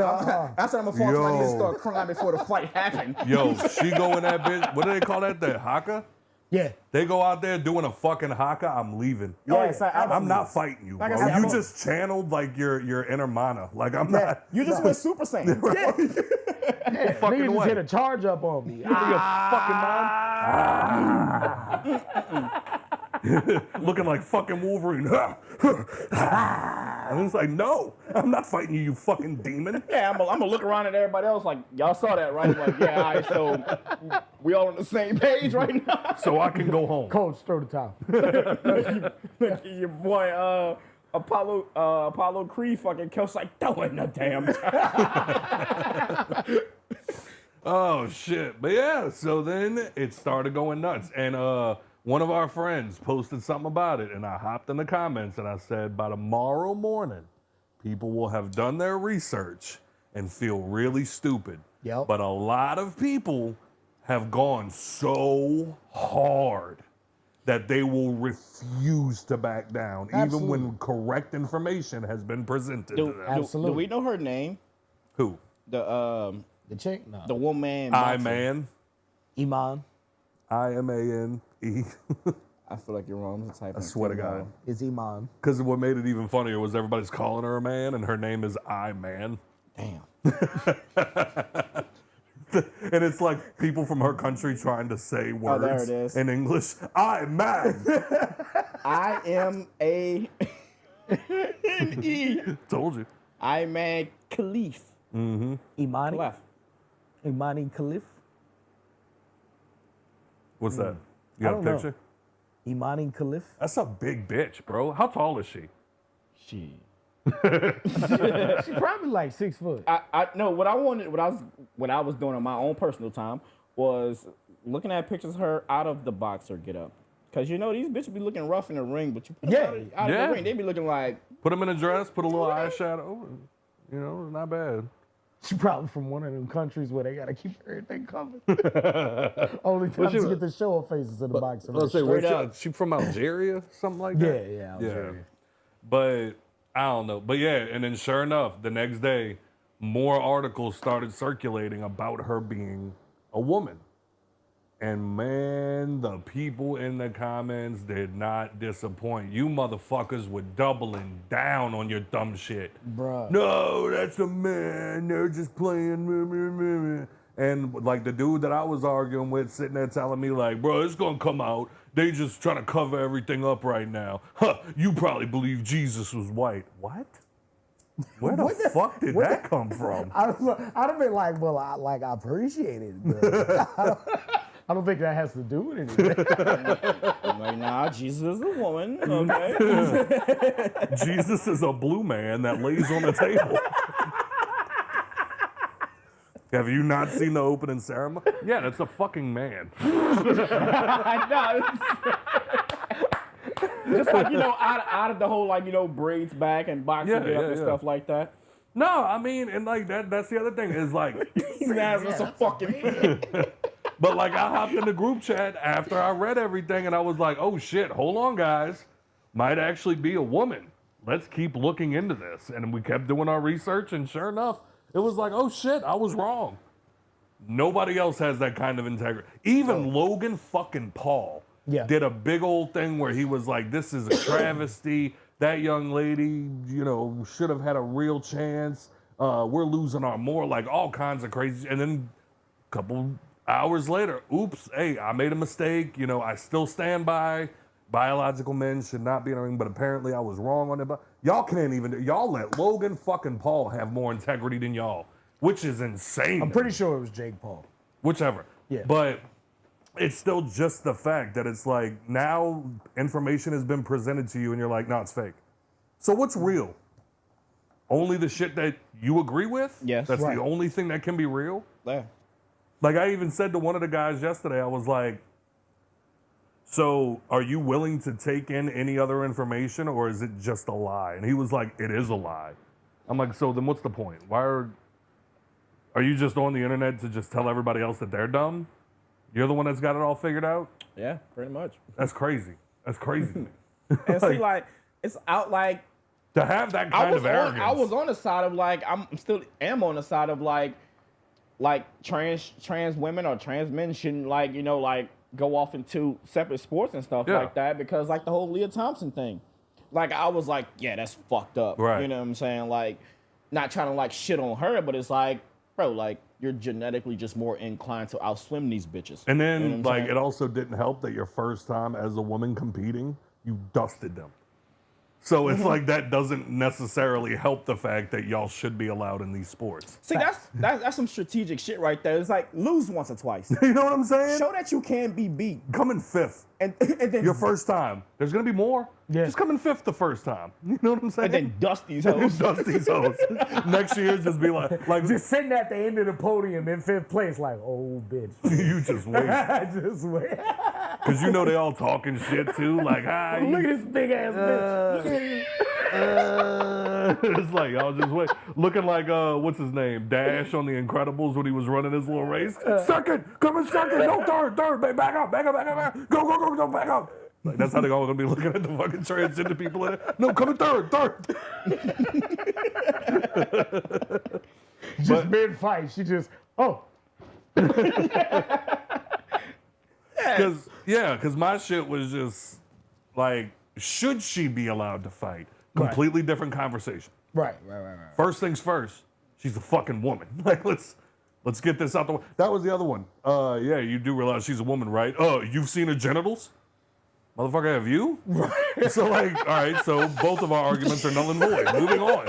That's what I'm gonna fall to my knees and start crying before the fight happens. Yo, she go in that bitch. What do they call that? The haka? Yeah. They go out there doing a fucking haka. I'm leaving. Yeah, so I'm not fighting you, Like I bro. said, You I'm just channeled like your inner mana. Like I'm not. You just went Super Saiyan. Yeah, fucking nigga just way. hit a charge up on me. Looking like fucking Wolverine. And it's like, no, I'm not fighting you, you fucking demon. Yeah, I'm gonna look around at everybody else like, y'all saw that, right? Like, yeah, all right, so we all on the same page right now. So I can go home. Coach, throw the towel. Your boy, Apollo Creed fucking kills like, throw in the damn time. Oh shit. But yeah, so then it started going nuts. And one of our friends posted something about it, and I hopped in the comments and I said, by tomorrow morning, people will have done their research and feel really stupid. Yep. But a lot of people have gone so hard that they will refuse to back down, even when correct information has been presented to them. Absolutely. Do we know her name? Who? The The chick? No. the woman. I-Man. Iman. I-M-A-N-E. I feel like you're wrong. I'm typing. I swear to God. It's Iman. Because what made it even funnier was everybody's calling her a man, and her name is I-Man. Damn. And it's like people from her country trying to say words there it is. in English. I-Man. I am a E. Told you. I man Khalif. Imani. Left. Imani Khalif. What's that? You got a don't know. picture? Imani Khalif. That's a big bitch, bro. How tall is she? She. She probably like 6 foot. I no. What I was doing on my own personal time was looking at pictures of her out of the boxer get up. Cause you know these bitches be looking rough in the ring, but you put them out of Yeah. the ring, they be looking like Put him in a dress, put a little eyeshadow. You know, not bad. She probably from one of them countries where they gotta keep everything covered. Only time she- to get to show her faces in the boxing. Let's say, Straight up. she from Algeria, something like that. Yeah, Algeria. But I don't know. But yeah, and then sure enough, the next day, more articles started circulating about her being a woman. And man, the people in the comments did not disappoint. You motherfuckers were doubling down on your dumb shit. Bruh. No, that's a man. They're just playing. And like the dude that I was arguing with sitting there telling me like, bro, it's gonna come out. They just trying to cover everything up right now. Huh, you probably believe Jesus was white. What? Where the fuck did that come from? I'd have been like, well, I appreciate it, but I don't think that has to do with anything. I'm like, nah, Jesus is a woman. Okay. Jesus is a blue man that lays on the table. Have you not seen the opening ceremony? Yeah, that's a fucking man. I know. Just like, out of the whole, braids back and boxing it up and stuff like that. No, I mean, and like that's the other thing is like, That's a fucking man. but like I hopped in the group chat after I read everything and I was like, oh shit, hold on guys, might actually be a woman. Let's keep looking into this. And we kept doing our research and sure enough, it was like, oh shit, I was wrong. Nobody else has that kind of integrity. Even Logan fucking Paul did a big old thing where he was like, this is a travesty. That young lady, should have had a real chance. We're losing our like all kinds of crazy. And then a couple hours later, oops, hey, I made a mistake. I still stand by biological men should not be in a ring, but apparently I was wrong on it. But y'all can't even, y'all let Logan fucking Paul have more integrity than y'all, which is insane. I'm pretty sure it was Jake Paul. Whichever. Yeah. But it's still just the fact that it's like now information has been presented to you and you're like, no, it's fake. So what's real? Only the shit that you agree with? Yes. That's Right. the only thing that can be real? Yeah. Like I even said to one of the guys yesterday, I was like, so are you willing to take in any other information or is it just a lie? And he was like, it is a lie. I'm like, so then what's the point? Why are you just on the internet to just tell everybody else that they're dumb? You're the one that's got it all figured out? Yeah, pretty much. That's crazy. That's crazy to me. And see, it's out like To have that kind of arrogance. I was on the side of I'm still on the side of like trans women or trans men shouldn't go off into separate sports and stuff like that because the whole Leah Thompson thing. I was like, yeah, that's fucked up. Right. You know what I'm saying? Not trying to shit on her, but it's bro, you're genetically just more inclined to outswim these bitches. And then You know what I'm saying? it also didn't help that your first time as a woman competing, you dusted them. So it's like that doesn't necessarily help the fact that y'all should be allowed in these sports. See, that's some strategic shit right there. It's lose once or twice. You know what I'm saying? Show that you can be beat. Come in fifth. And then Your first time. There's going to be more. Yeah. Just come in fifth the first time. You know what I'm saying? and then dust these hoes. dust these hoes. Next year, just be like Just sitting at the end of the podium in 5th place, oh, bitch. you just wait. Just wait. Because they all talking shit too. Like, hi. Look at this big ass bitch. It's like, y'all just wait. Looking like, what's his name? Dash on The Incredibles when he was running his little race. Second, come in second. No, third, back up. Go, back up. Like, that's how they're all going to be looking at the fucking transgender people in it. No, come in third. Just mid-fight, she just, Because my shit was just like, should she be allowed to fight? Completely different conversation. Right. First things first, she's a fucking woman. Like, let's get this out the way. That was the other one. Yeah, you do realize she's a woman, right? Oh, you've seen her genitals? Motherfucker, have you? Right. So, all right, so both of our arguments are null and void. Moving on.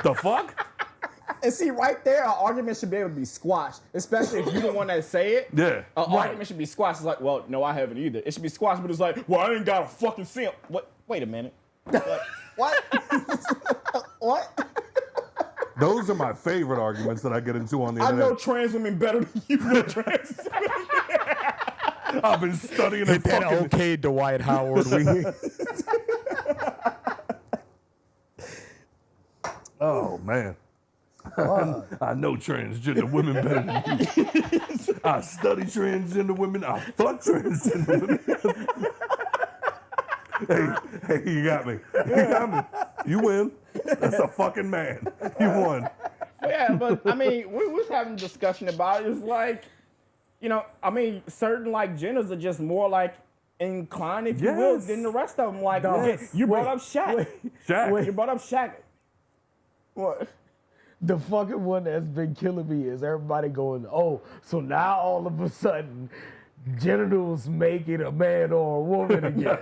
The fuck? And see, right there, our argument should be able to be squashed, especially if you're the one that say it. Yeah. Argument should be squashed. It's like, well, no, I haven't either. It should be squashed, but it's like, well, I ain't got a fucking simp. What? Wait a minute. What? What? Those are my favorite arguments that I get into on the I internet. know trans women better than you know trans. I've been studying Hit that okay, Dwight Howard. Oh, man. I know transgender women better than you. I study transgender women. I fuck transgender women. hey, you got me. You win. That's a fucking man. You won. Yeah, but I mean, we was having a discussion about it. It's like, certain genders are just more inclined, if you will, than the rest of them. You brought up Shaq. Shaq. You brought up Shaq. What? The fucking one that's been killing me is everybody going, so now all of a sudden, genitals make it a man or a woman again.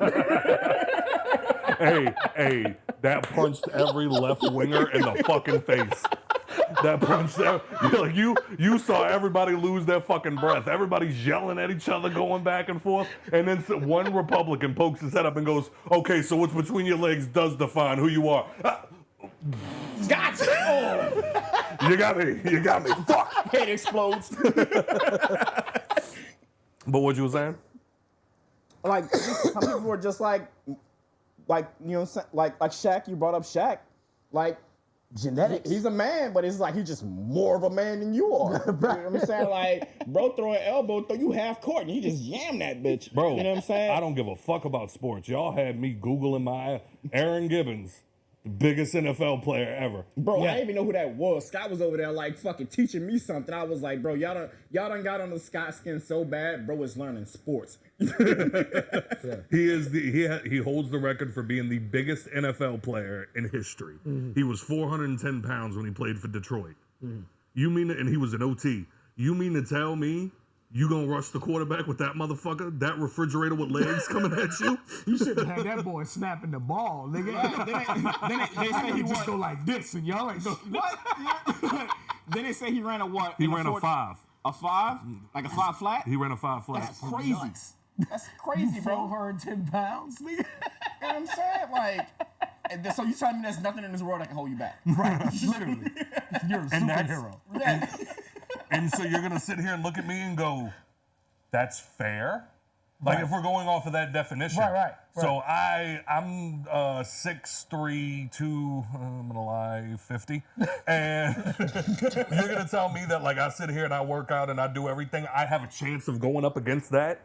Hey, that punched every left winger in the fucking face. that punch there. Like you saw everybody lose their fucking breath. Everybody's yelling at each other, going back and forth. And then one Republican pokes his head up and goes, "Okay, so what's between your legs does define who you are." Gotcha. You got me. Fuck. Head explodes. But what you were saying? Like some people were just like you know, like Shaq. You brought up Shaq. Like Genetics. he's a man, but it's like he's just more of a man than you are. You know what I'm saying? Like, bro, throw an elbow, throw you half court, and you just yam that bitch. Bro, you know what I'm saying? I don't give a fuck about sports. Y'all had me Googling my Aaron Gibbons, the biggest NFL player ever. Bro, I didn't even know who that was. Scott was over there like fucking teaching me something. I was like, bro, y'all done got on the Scott skin so bad, bro is learning sports. He holds the record for being the biggest NFL player in history. He was 410 pounds when he played for Detroit. You mean, and he was an OT. You mean to tell me you gonna rush the quarterback with that motherfucker, that refrigerator with legs coming at you? You should have had that boy snapping the ball, nigga. They say he just go like this, and y'all like, what? Then they say he ran a what? He ran a 5. A 5? Like a 5 flat? He ran a 5 flat. That's crazy. That's crazy, bro. 410 pounds, nigga. You know what I'm saying? Like, so you telling me there's nothing in this world that can hold you back? Right, literally. You're a superhero. And so you're gonna sit here and look at me and go, "That's fair." Like if we're going off of that definition, right. So I'm 6'3", 2. I'm gonna lie, 50, and you're gonna tell me that like I sit here and I work out and I do everything, I have a chance of going up against that?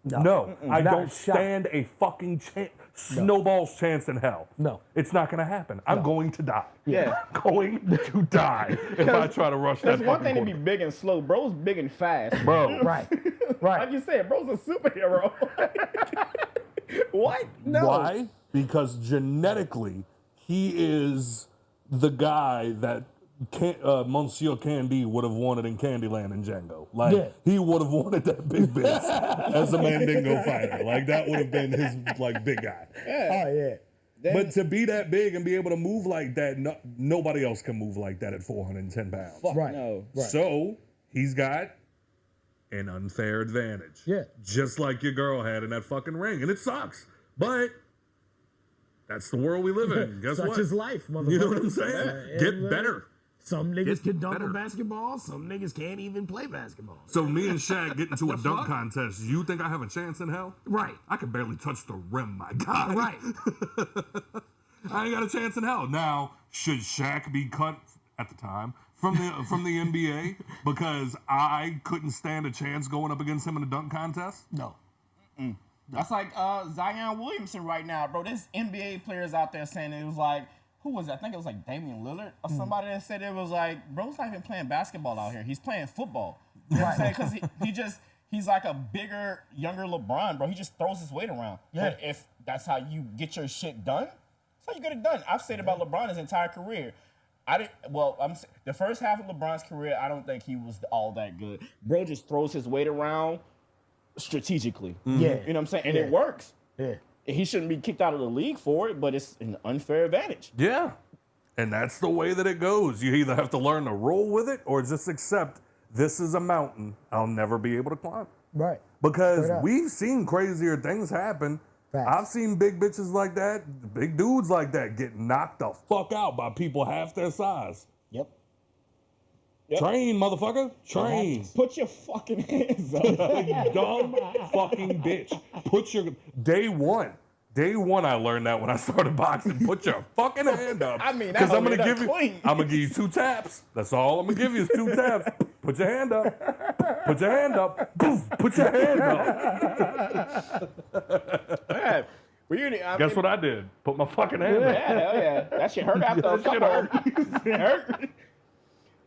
No, I don't stand a fucking chance. Snowball's chance in hell. No. It's not gonna happen. I'm going to die. Yeah. I'm going to die if I try to rush that. That's one thing to be big and slow. Bro's big and fast. Bro. Right. Like you said, bro's a superhero. What? No. Why? Because genetically, he is the guy that Monsieur Candy would have wanted in Candyland and Django. Like, he would have wanted that big bitch as a Mandingo fighter. Like, that would have been his, like, big guy. Yeah. Oh, yeah. But to be that big and be able to move like that, nobody else can move like that at 410 pounds. Fuck Right. no. Right. So, he's got an unfair advantage. Yeah. Just like your girl had in that fucking ring. And it sucks. But that's the world we live in. Guess Such what? is life, motherfucker. You know what I'm saying? Get better. Some niggas can dunk better. a basketball. Some niggas can't even play basketball. So me and Shaq get into a dunk fuck? contest. You think I have a chance in hell? Right. I can barely touch the rim, my guy. Right. I ain't got a chance in hell. Now, should Shaq be cut at the time from the NBA because I couldn't stand a chance going up against him in a dunk contest? No. That's like Zion Williamson right now, bro. There's NBA players out there saying it was like, who was it? I think it was like Damian Lillard or somebody that said it was like, bro's not even playing basketball out here. He's playing football. You know what I'm saying? Because he's like a bigger, younger LeBron, bro. He just throws his weight around. Yeah. But if that's how you get your shit done, that's how you get it done. I've said about LeBron his entire career. The first half of LeBron's career, I don't think he was all that good. Bro just throws his weight around strategically. Yeah. You know what I'm saying? And it works. Yeah. He shouldn't be kicked out of the league for it, but it's an unfair advantage. Yeah. And that's the way that it goes. You either have to learn to roll with it or just accept this is a mountain I'll never be able to climb. Right. Because Straight up. we've seen crazier things happen. Facts. I've seen big bitches like that, big dudes like that get knocked the fuck out by people half their size. Yep. Train, motherfucker. Train. Put your fucking hands up. Dumb fucking bitch. Day one, I learned that when I started boxing. Put your fucking hand up. I mean, because that I'm gonna hoe give made you. that clean. I'm gonna give you 2 taps. That's all I'm gonna give you is 2 taps. Put your hand up. Put your hand up. Poof. Put your hand up. Yeah. Guess what I did? Put my fucking hand up. Yeah, hell yeah. That shit hurt after a That shit couple. It hurt.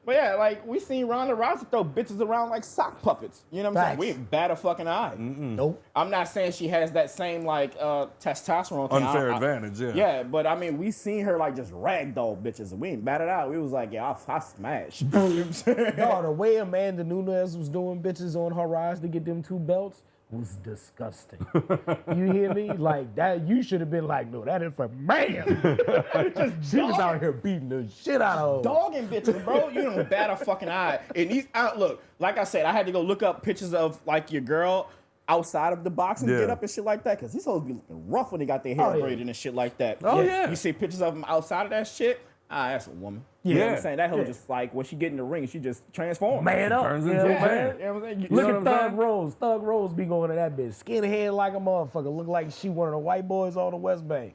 But yeah, like we seen Ronda Rousey throw bitches around like sock puppets. You know what I'm saying? Facts. We ain't bat a fucking eye. Nope. I'm not saying she has that same like testosterone thing. Unfair advantage, yeah. Yeah, but I mean, we seen her like just ragdoll bitches. We ain't batted out. We was like, yeah, I smash. You know what I'm saying? No, the way Amanda Nunes was doing bitches on her rise to get them 2 belts was disgusting. You hear me? Like that, you should have been like, no, that is a man. She was out here beating the shit out of her. Dogging bitches, bro. You don't bat a fucking eye. And these, look, like I said, I had to go look up pictures of like your girl outside of the box and get up and shit like that, because these hoes be looking rough when they got their hair braided and shit like that. Oh, yeah. You see pictures of them outside of that shit, that's a woman. You know what I'm saying? That hoe just like, when she get in the ring, she just transforms. Man up. Turns You into know a what I'm man. saying? You know what I'm saying? Look at Thug Rose. Thug Rose be going to that bitch. Skinhead like a motherfucker. Look like she one of the white boys on the West Bank.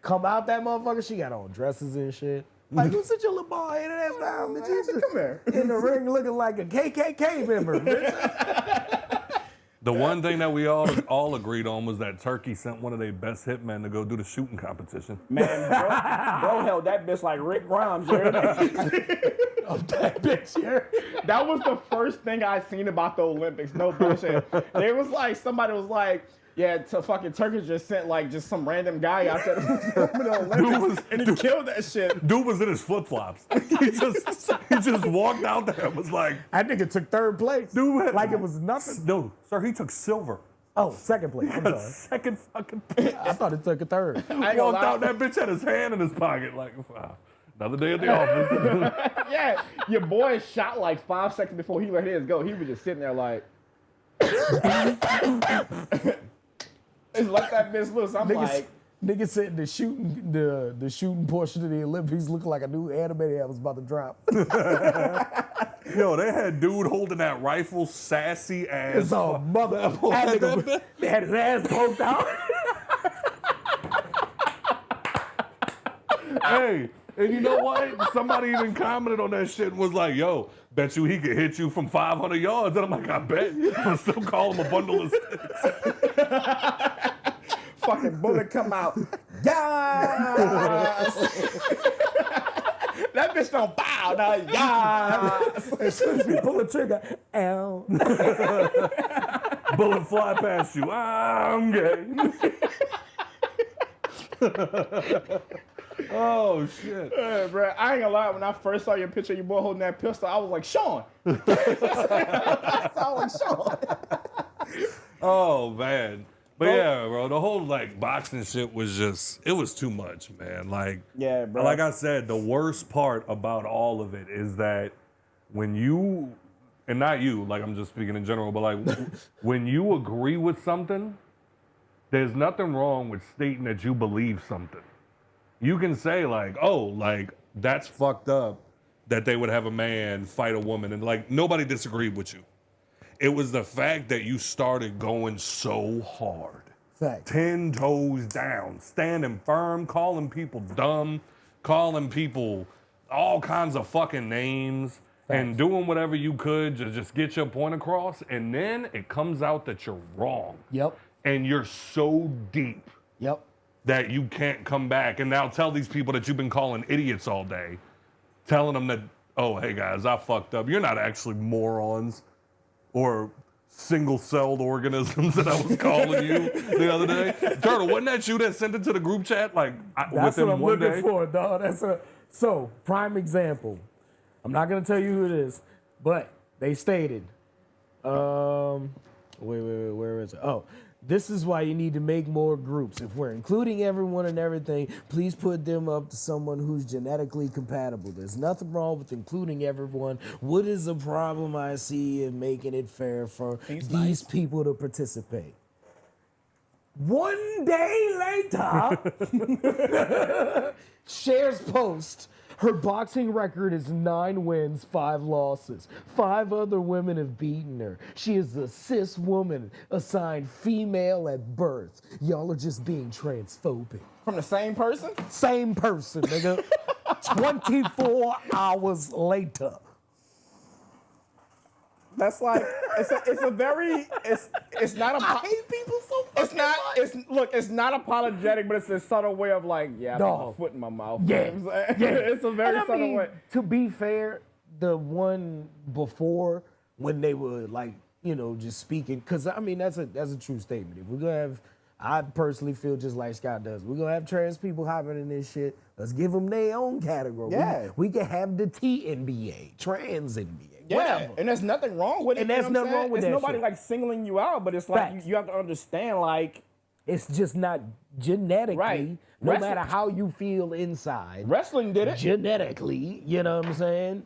Come out that motherfucker, she got on dresses and shit. Like, you sit your little bald headed ass down, bitch. You just Come here. in the ring looking like a KKK member, bitch. The one thing that we all agreed on was that Turkey sent one of their best hitmen to go do the shooting competition. Man, bro held that bitch like Rick Grimes, you heard me? Of that bitch here. That was the first thing I seen about the Olympics. No bullshit. There was like, somebody was like, yeah, to fucking Turkey just sent like just some random guy out there to film the Olympics, and he killed that shit. Dude was in his flip flops. he just walked out there and was like, That nigga took third place. Dude, like it was nothing. no, sir, he took silver. Oh, second place. I'm sorry. Second fucking place. I thought it took a third. I ain't gonna Walked lie. out, that bitch had his hand in his pocket like, wow, another day at the office. Yeah, your boy shot like 5 seconds before he let his go. He was just sitting there like, it's like that bitch looks. I'm like, Niggas said the shooting portion of the Olympics looked like a new anime that was about to drop. Yo, they had dude holding that rifle, sassy ass. It's all mother. That nigga had his ass poked out. Hey, and you know what? Somebody even commented on that shit and was like, yo, bet you he could hit you from 500 yards. And I'm like, I bet. I'm still call him a bundle of sticks. fucking bullet come out. Yes! That bitch don't bow. Now, yes! As soon as we pull the trigger, ow. Bullet fly past you. I'm gay. Oh, shit. Bro, I ain't gonna lie. When I first saw your picture of your boy holding that pistol, I was like, Sean. I was like, Sean. Oh, man. But yeah, bro, the whole like boxing shit was just, it was too much, man. Like, Yeah, bro. like I said, the worst part about all of it is that when you, and not you, like I'm just speaking in general, but like when you agree with something, there's nothing wrong with stating that you believe something. You can say like, oh, like that's fucked up that they would have a man fight a woman, and like nobody disagreed with you. It was the fact that you started going so hard. Fact. 10 toes down, standing firm, calling people dumb, calling people all kinds of fucking names, and doing whatever you could to just get your point across. And then it comes out that you're wrong. Yep. And you're so deep Yep. that you can't come back. And now tell these people that you've been calling idiots all day, telling them that, oh, hey guys, I fucked up. You're not actually morons or single-celled organisms that I was calling you the other day. Turtle, wasn't that you that sent it to the group chat like That's within what I'm one looking day? for, dog. So, prime example. I'm not gonna tell you who it is, but they stated, wait, where is it? Oh, this is why you need to make more groups. If we're including everyone and everything, please put them up to someone who's genetically compatible. There's nothing wrong with including everyone. What is the problem I see in making it fair for these people to participate? One day later, shares post. Her boxing record is 9 wins, 5 losses. 5 other women have beaten her. She is a cis woman assigned female at birth. Y'all are just being transphobic. From the same person? Same person, nigga. 24 hours later. That's like, it's not a, I hate people so fucking it's not, much. it's not apologetic, but it's a subtle way of like, yeah, I put my Dog. foot in my mouth. Yeah, You know what I'm saying? yeah. It's a very And I subtle mean, way. to be fair, the one before when they were like, you know, just speaking, because I mean that's a true statement. If we're gonna have, I personally feel just like Scott does. We're gonna have trans people hopping in this shit. Let's give them their own category. Yeah. We can have the TNBA, trans NBA, Yeah, whatever. and there's nothing wrong with it. And you know there's what I'm nothing wrong saying? with it's that nobody shit. like singling you out, but it's like Facts. you have to understand, like, It's just not genetically, Right. no Wrestling- matter how you feel inside, wrestling did it. genetically, you know what I'm saying?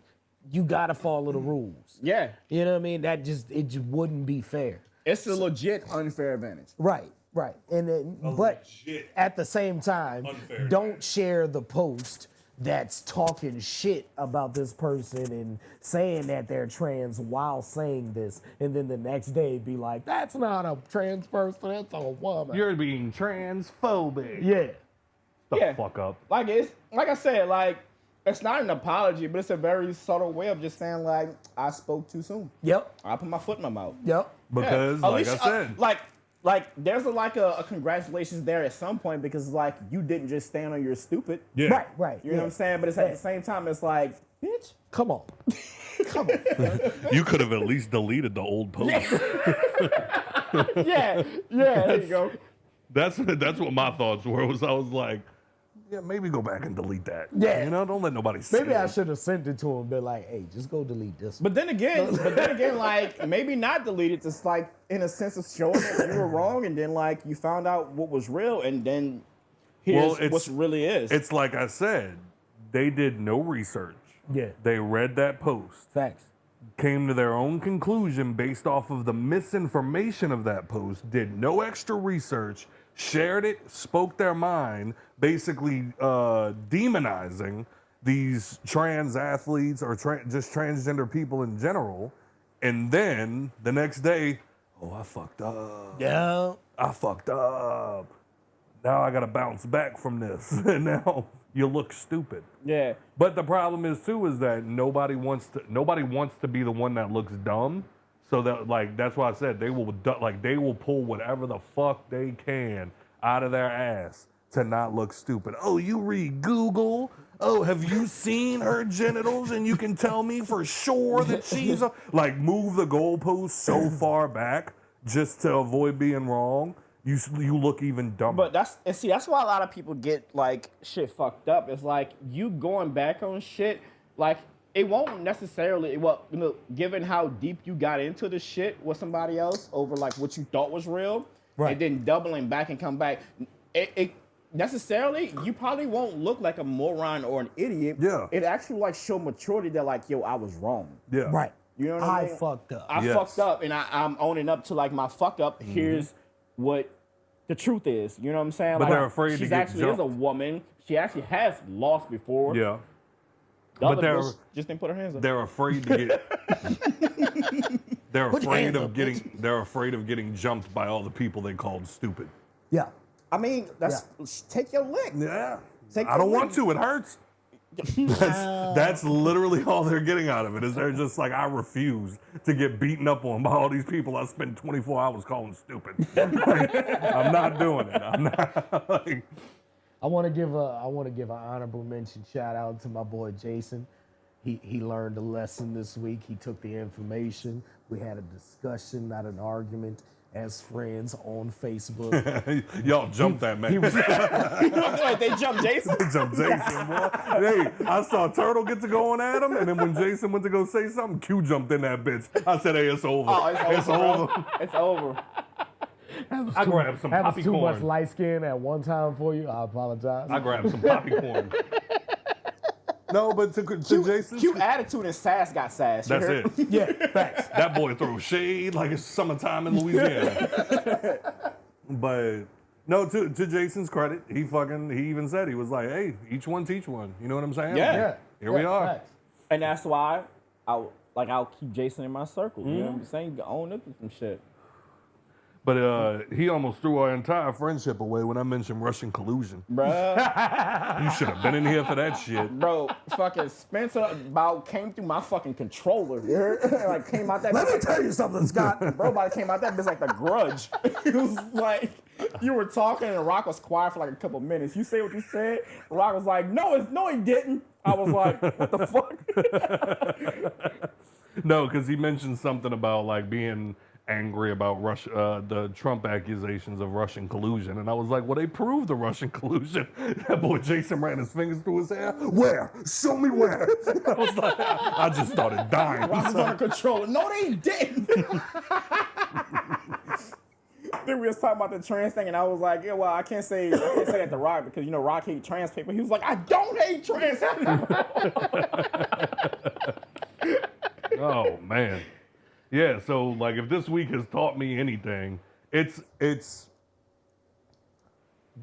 You gotta follow the rules. Yeah, You know what I mean? It just wouldn't be fair. it's a legit unfair advantage. Right, right. And then, but legit at the same time, unfair don't share the post that's talking shit about this person and saying that they're trans while saying this, and then the next day be like, that's not a trans person, that's a woman. You're being transphobic. yeah. The Yeah. fuck up. Like it's like I said, like it's not an apology, but it's a very subtle way of just saying like I spoke too soon. Yep. I put my foot in my mouth. Yep. Because, Yeah. At like I least, said, like there's a congratulations there at some point because like you didn't just stand on your stupid. yeah. Right, right. You know what I'm saying? But it's at the same time, it's like, bitch. Come on. Come on. You could have at least deleted the old post. Yeah, there you go. That's what my thoughts were. I was like, yeah, maybe go back and delete that. Yeah. You know, don't let nobody see Maybe I it. should have sent it to him and been like, hey, just go delete this. But then again, like maybe not delete it. Just like in a sense of showing that you were wrong, and then like you found out what was real, and then here's what really is. It's like I said, they did no research. Yeah. They read that post, Facts. came to their own conclusion based off of the misinformation of that post, did no extra research, shared it, spoke their mind, basically demonizing these trans athletes or just transgender people in general. And then the next day, oh, I fucked up. Yeah. I fucked up. Now I got to bounce back from this. And now you look stupid. yeah. But the problem is too is that nobody wants to be the one that looks dumb. So that like that's why I said they will pull whatever the fuck they can out of their ass to not look stupid. Oh, you read Google? Oh, have you seen her genitals and you can tell me for sure that she's a like move the goalpost so far back just to avoid being wrong. You look even dumber. But that's why a lot of people get like shit fucked up. It's like you going back on shit, like it won't necessarily given how deep you got into the shit with somebody else over like what you thought was real, Right. and then doubling back and come back. It necessarily you probably won't look like a moron or an idiot. Yeah. It actually like show maturity that like yo I was wrong. yeah. Right. You know what I mean? fucked up. I Yes. fucked up, and I'm owning up to like my fuck up. Here's what the truth is. You know what I'm saying? But like, they're afraid to she's get actually is a jumped. woman. She actually has lost before. Yeah. The But other they're- bitch just didn't put her hands up. They're afraid to get. They're Put your afraid hands of up, getting. They're afraid of getting jumped by all the people they called stupid. Yeah. I mean, take your lick. Yeah. Take I don't the want to. It hurts. That's literally all they're getting out of it. Is they're just like I refuse to get beaten up on by all these people I spent 24 hours calling stupid. Like, I'm not doing it. I'm not. Like, I want to give an honorable mention shout out to my boy Jason. He learned a lesson this week. He took the information. We had a discussion, not an argument, as friends on Facebook. y'all jumped that man. Wait, they jumped Jason? They jumped Jason, boy. Hey, I saw Turtle get to going at him, and then when Jason went to go say something, Q jumped in that bitch. I said, "Hey, it's over. Oh, it's over. over." It's over. I grabbed some That was poppy too much corn. light skin at one time for you. I apologize. I grabbed some poppy corn. No, but to Jason, Q attitude and sass got sass. you that's heard? it. Yeah, facts. That boy throws shade like it's summertime in Louisiana. But no, to Jason's credit, he even said he was like, "Hey, each one teach one." You know what I'm saying? Yeah. Yeah. Here we are. Facts. And that's why I'll keep Jason in my circle. You know what I'm saying? You own up to some shit. But he almost threw our entire friendship away when I mentioned Russian collusion. Bruh. You should have been in here for that shit. Bro, fucking Spencer about came through my fucking controller. You heard? Like came out that Let me bitch. tell you something, Scott. Bro, about came out that bitch like the Grudge. It was like you were talking and Rock was quiet for like a couple minutes. You say what you said. Rock was like, no, he didn't. I was like, what the fuck? No, because he mentioned something about like being angry about the Trump accusations of Russian collusion, and I was like, well, they proved the Russian collusion. That boy Jason ran his fingers through his hair. Where? Show me where. I was like, I just started dying. I was under control. No, they didn't. Then we was talking about the trans thing, and I was like, yeah, well, I can't say that to Rock because you know Rock hates trans people. He was like, I don't hate trans people. Oh man. Yeah, so like if this week has taught me anything, it's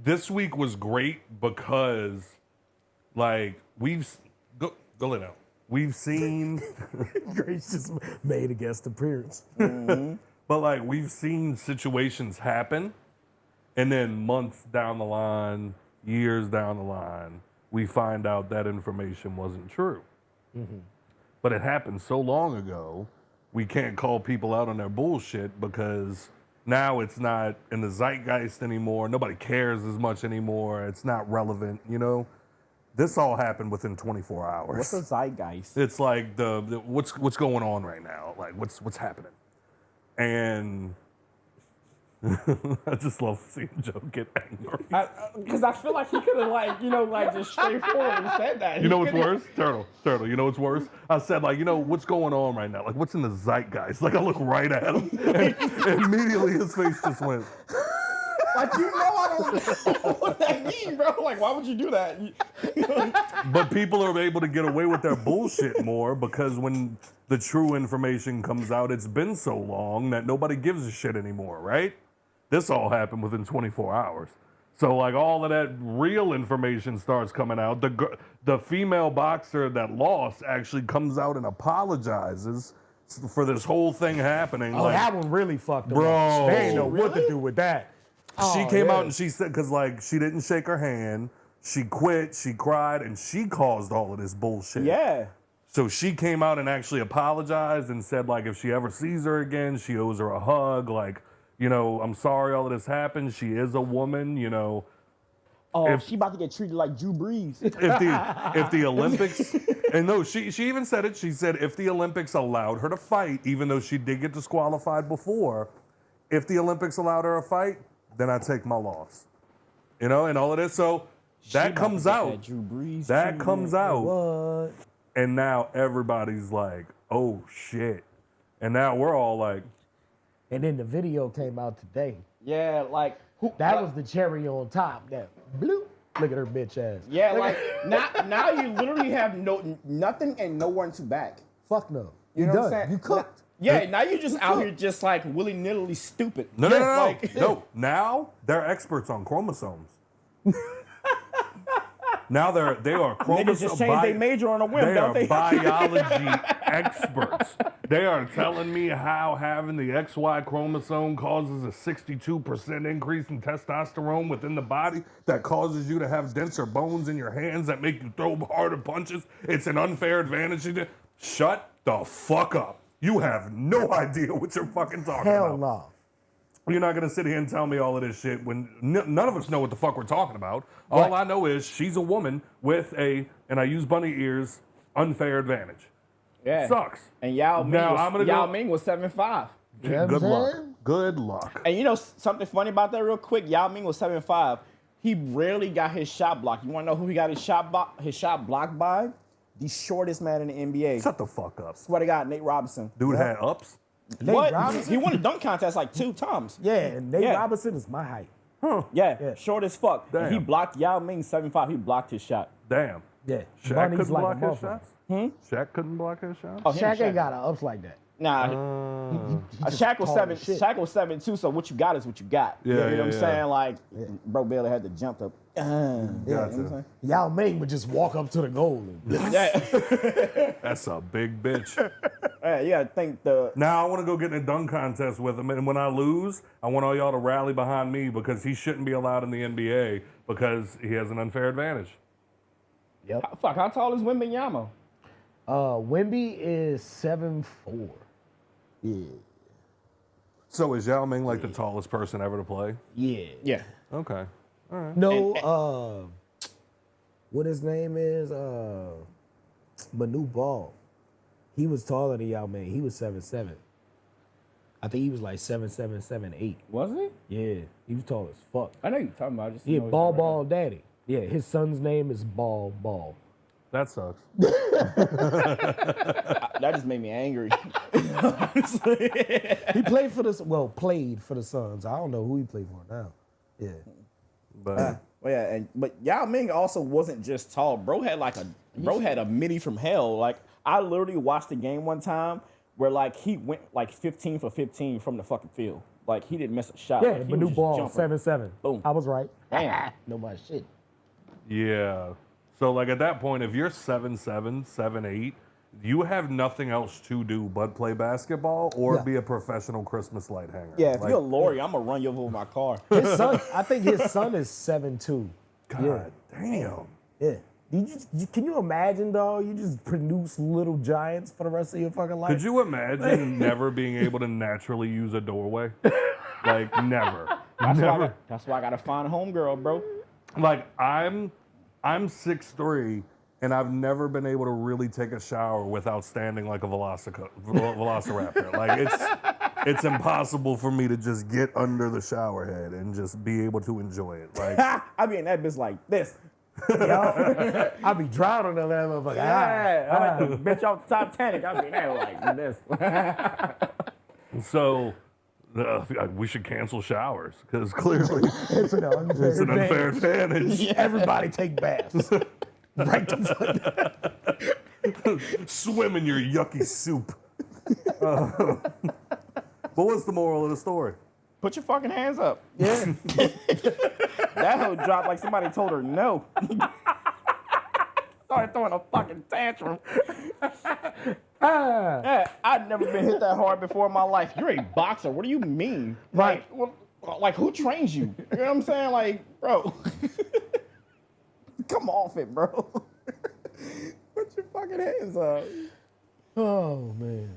this week was great because like go lay down. We've seen Grace just made a guest appearance. but like we've seen situations happen and then months down the line, years down the line, we find out that information wasn't true. But it happened so long ago, we can't call people out on their bullshit because now it's not in the zeitgeist anymore. Nobody cares as much anymore. It's not relevant, you know? This all happened within 24 hours. What's the zeitgeist? It's like the what's going on right now? Like what's happening? And I just love seeing Joe get angry. Because I feel like he could have, like, you know, like just straightforwardly said that. You know what's worse? Turtle, you know what's worse? I said, like, you know, what's going on right now? Like, what's in the zeitgeist? Like, I look right at him, and immediately his face just went. Like, you know, I don't know what that means, bro. Like, why would you do that? But people are able to get away with their bullshit more because when the true information comes out, it's been so long that nobody gives a shit anymore, right? This all happened within 24 hours. So like all of that real information starts coming out. The female boxer that lost actually comes out and apologizes for this whole thing happening. Oh, like, that one really fucked them Bro. up. They ain't know what to do with that. She Oh, came yeah. out and she said, because like she didn't shake her hand, she quit, she cried, and she caused all of this bullshit. Yeah. So she came out and actually apologized and said like if she ever sees her again, she owes her a hug. Like, you know, I'm sorry all of this happened. She is a woman, you know. Oh, she about to get treated like Drew Brees. If the Olympics, and no, she even said it. She said if the Olympics allowed her to fight, even though she did get disqualified before, if the Olympics allowed her to fight, then I take my loss. You know, and all of this. So that comes out. That Drew Brees. That comes out. What? And now everybody's like, oh shit. And now we're all like, And then the video came out today. Yeah, like That was the cherry on top. That bloop. Look at her bitch ass. yeah, like now you literally have nothing and no one to back. Fuck no. You know done. what I'm saying? You cooked. Yeah, now you're just out here just like willy-nilly stupid. no. Like, No, now they're experts on chromosomes. Now they are niggas chromosomes. just change their major on a whim, They don't are they? biology experts. They are telling me how having the XY chromosome causes a 62% increase in testosterone within the body that causes you to have denser bones in your hands that make you throw harder punches. It's an unfair advantage. Shut the fuck up. You have no idea what you're fucking talking Hell about. no. You're not gonna sit here and tell me all of this shit when none of us know what the fuck we're talking about. All I know is she's a woman with and I use bunny ears, unfair advantage. yeah. Sucks. And Yao Ming Now, was, I'm gonna Yao go- Ming was 7'5". Good luck. Good luck. And you know something funny about that real quick? Yao Ming was 7'5". He rarely got his shot blocked. You want to know who he got his shot blocked by? The shortest man in the NBA. Shut the fuck up. Swear to God, Nate Robinson. Dude had ups. Nate What? Robinson? He won a dunk contest like 2 times. Yeah, and Nate Yeah. Robinson is my height. Yeah, short as fuck. And he Damn. blocked Yao Ming 7'5". He blocked his shot. Damn. Yeah. Shaq Bunny's couldn't like block a his motherfucker. shots? Shaq couldn't block his shots? Oh, him Shaq and ain't got ups like that. Nah, just Shaq was tall as shit. Shaq was 7'2", so what you got is what you got. Yeah, you know what yeah, I'm yeah. saying? Like, bro Bailey had to jump up. You know what I'm Gotcha. saying? Yao Ming would just walk up to the goal and Yeah, That's a big bitch. yeah, you gotta think the. Now I want to go get in a dunk contest with him, and when I lose, I want all y'all to rally behind me because he shouldn't be allowed in the NBA because he has an unfair advantage. Fuck, how tall is Wembanyama? Wemby is 7'4". Yeah. So is Yao Ming like the tallest person ever to play? Yeah. Yeah. Okay. No, what his name is, Manu Ball. He was taller than Yao Ming. He was 7'7". I think he was like 7'7", 7'8". Was he? Yeah, he was tall as fuck. I know you're talking about. I just Yeah, know his Ball name. Ball Daddy. Yeah, his son's name is Ball Ball. That sucks. That just made me angry. He played for the Suns. I don't know who he played for now. Yeah. But Well, yeah, but Yao Ming also wasn't just tall. Bro had a midi from hell. Like I literally watched the game one time where like he went like 15 for 15 from the fucking field. Like he didn't miss a shot. Yeah, Like, he but was new just ball, jumping. 7'7". Boom. I was right. Damn. Nobody shit. yeah. So like at that point, if you're 7'7", 7'8", you have nothing else to do but play basketball or Yeah. be a professional Christmas light hanger. Yeah, if Like, you're a lawyer, I'm gonna run you over with my car. His son, I think his son is 7'2". God damn. Yeah. Can you imagine, dog? You just produce little giants for the rest of your fucking life. Could you imagine never being able to naturally use a doorway? Like never. That's why I gotta find a homegirl, bro. Like I'm 6'3", and I've never been able to really take a shower without standing like a velociraptor. Like it's impossible for me to just get under the shower head and just be able to enjoy it. Like I be in that bitch like this. I be drowning on that motherfucker. Yeah, I like the bitch off the Titanic. I be there like this. so. We should cancel showers because clearly It's an unfair it's an unfair advantage. Everybody take baths. Right the fuck. Swim in your yucky soup. But what's the moral of the story? Put your fucking hands up. Yeah. That hoe dropped like somebody told her no. Started throwing a fucking tantrum. Yeah, I'd never been hit that hard before in my life. You're a boxer. What do you mean? Right. Like who trains you? You know what I'm saying? Like, bro. Come off it, bro. Put your fucking hands up. Oh, man.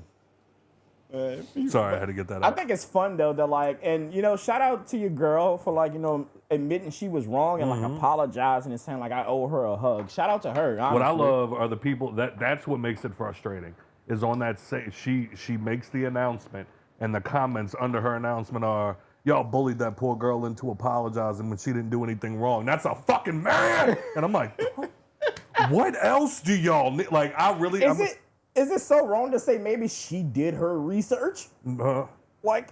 Sorry, I had to get that I out. think it's fun though that like, and you know, shout out to your girl for like, you know, admitting she was wrong and like apologizing and saying like I owe her a hug. Shout out to her. Honestly. What I love are the people that's what makes it frustrating. Is on that she makes the announcement and the comments under her announcement are y'all bullied that poor girl into apologizing when she didn't do anything wrong. That's a fucking man. And I'm like, what else do y'all need? Like I really Is it so wrong to say maybe she did her research? Like,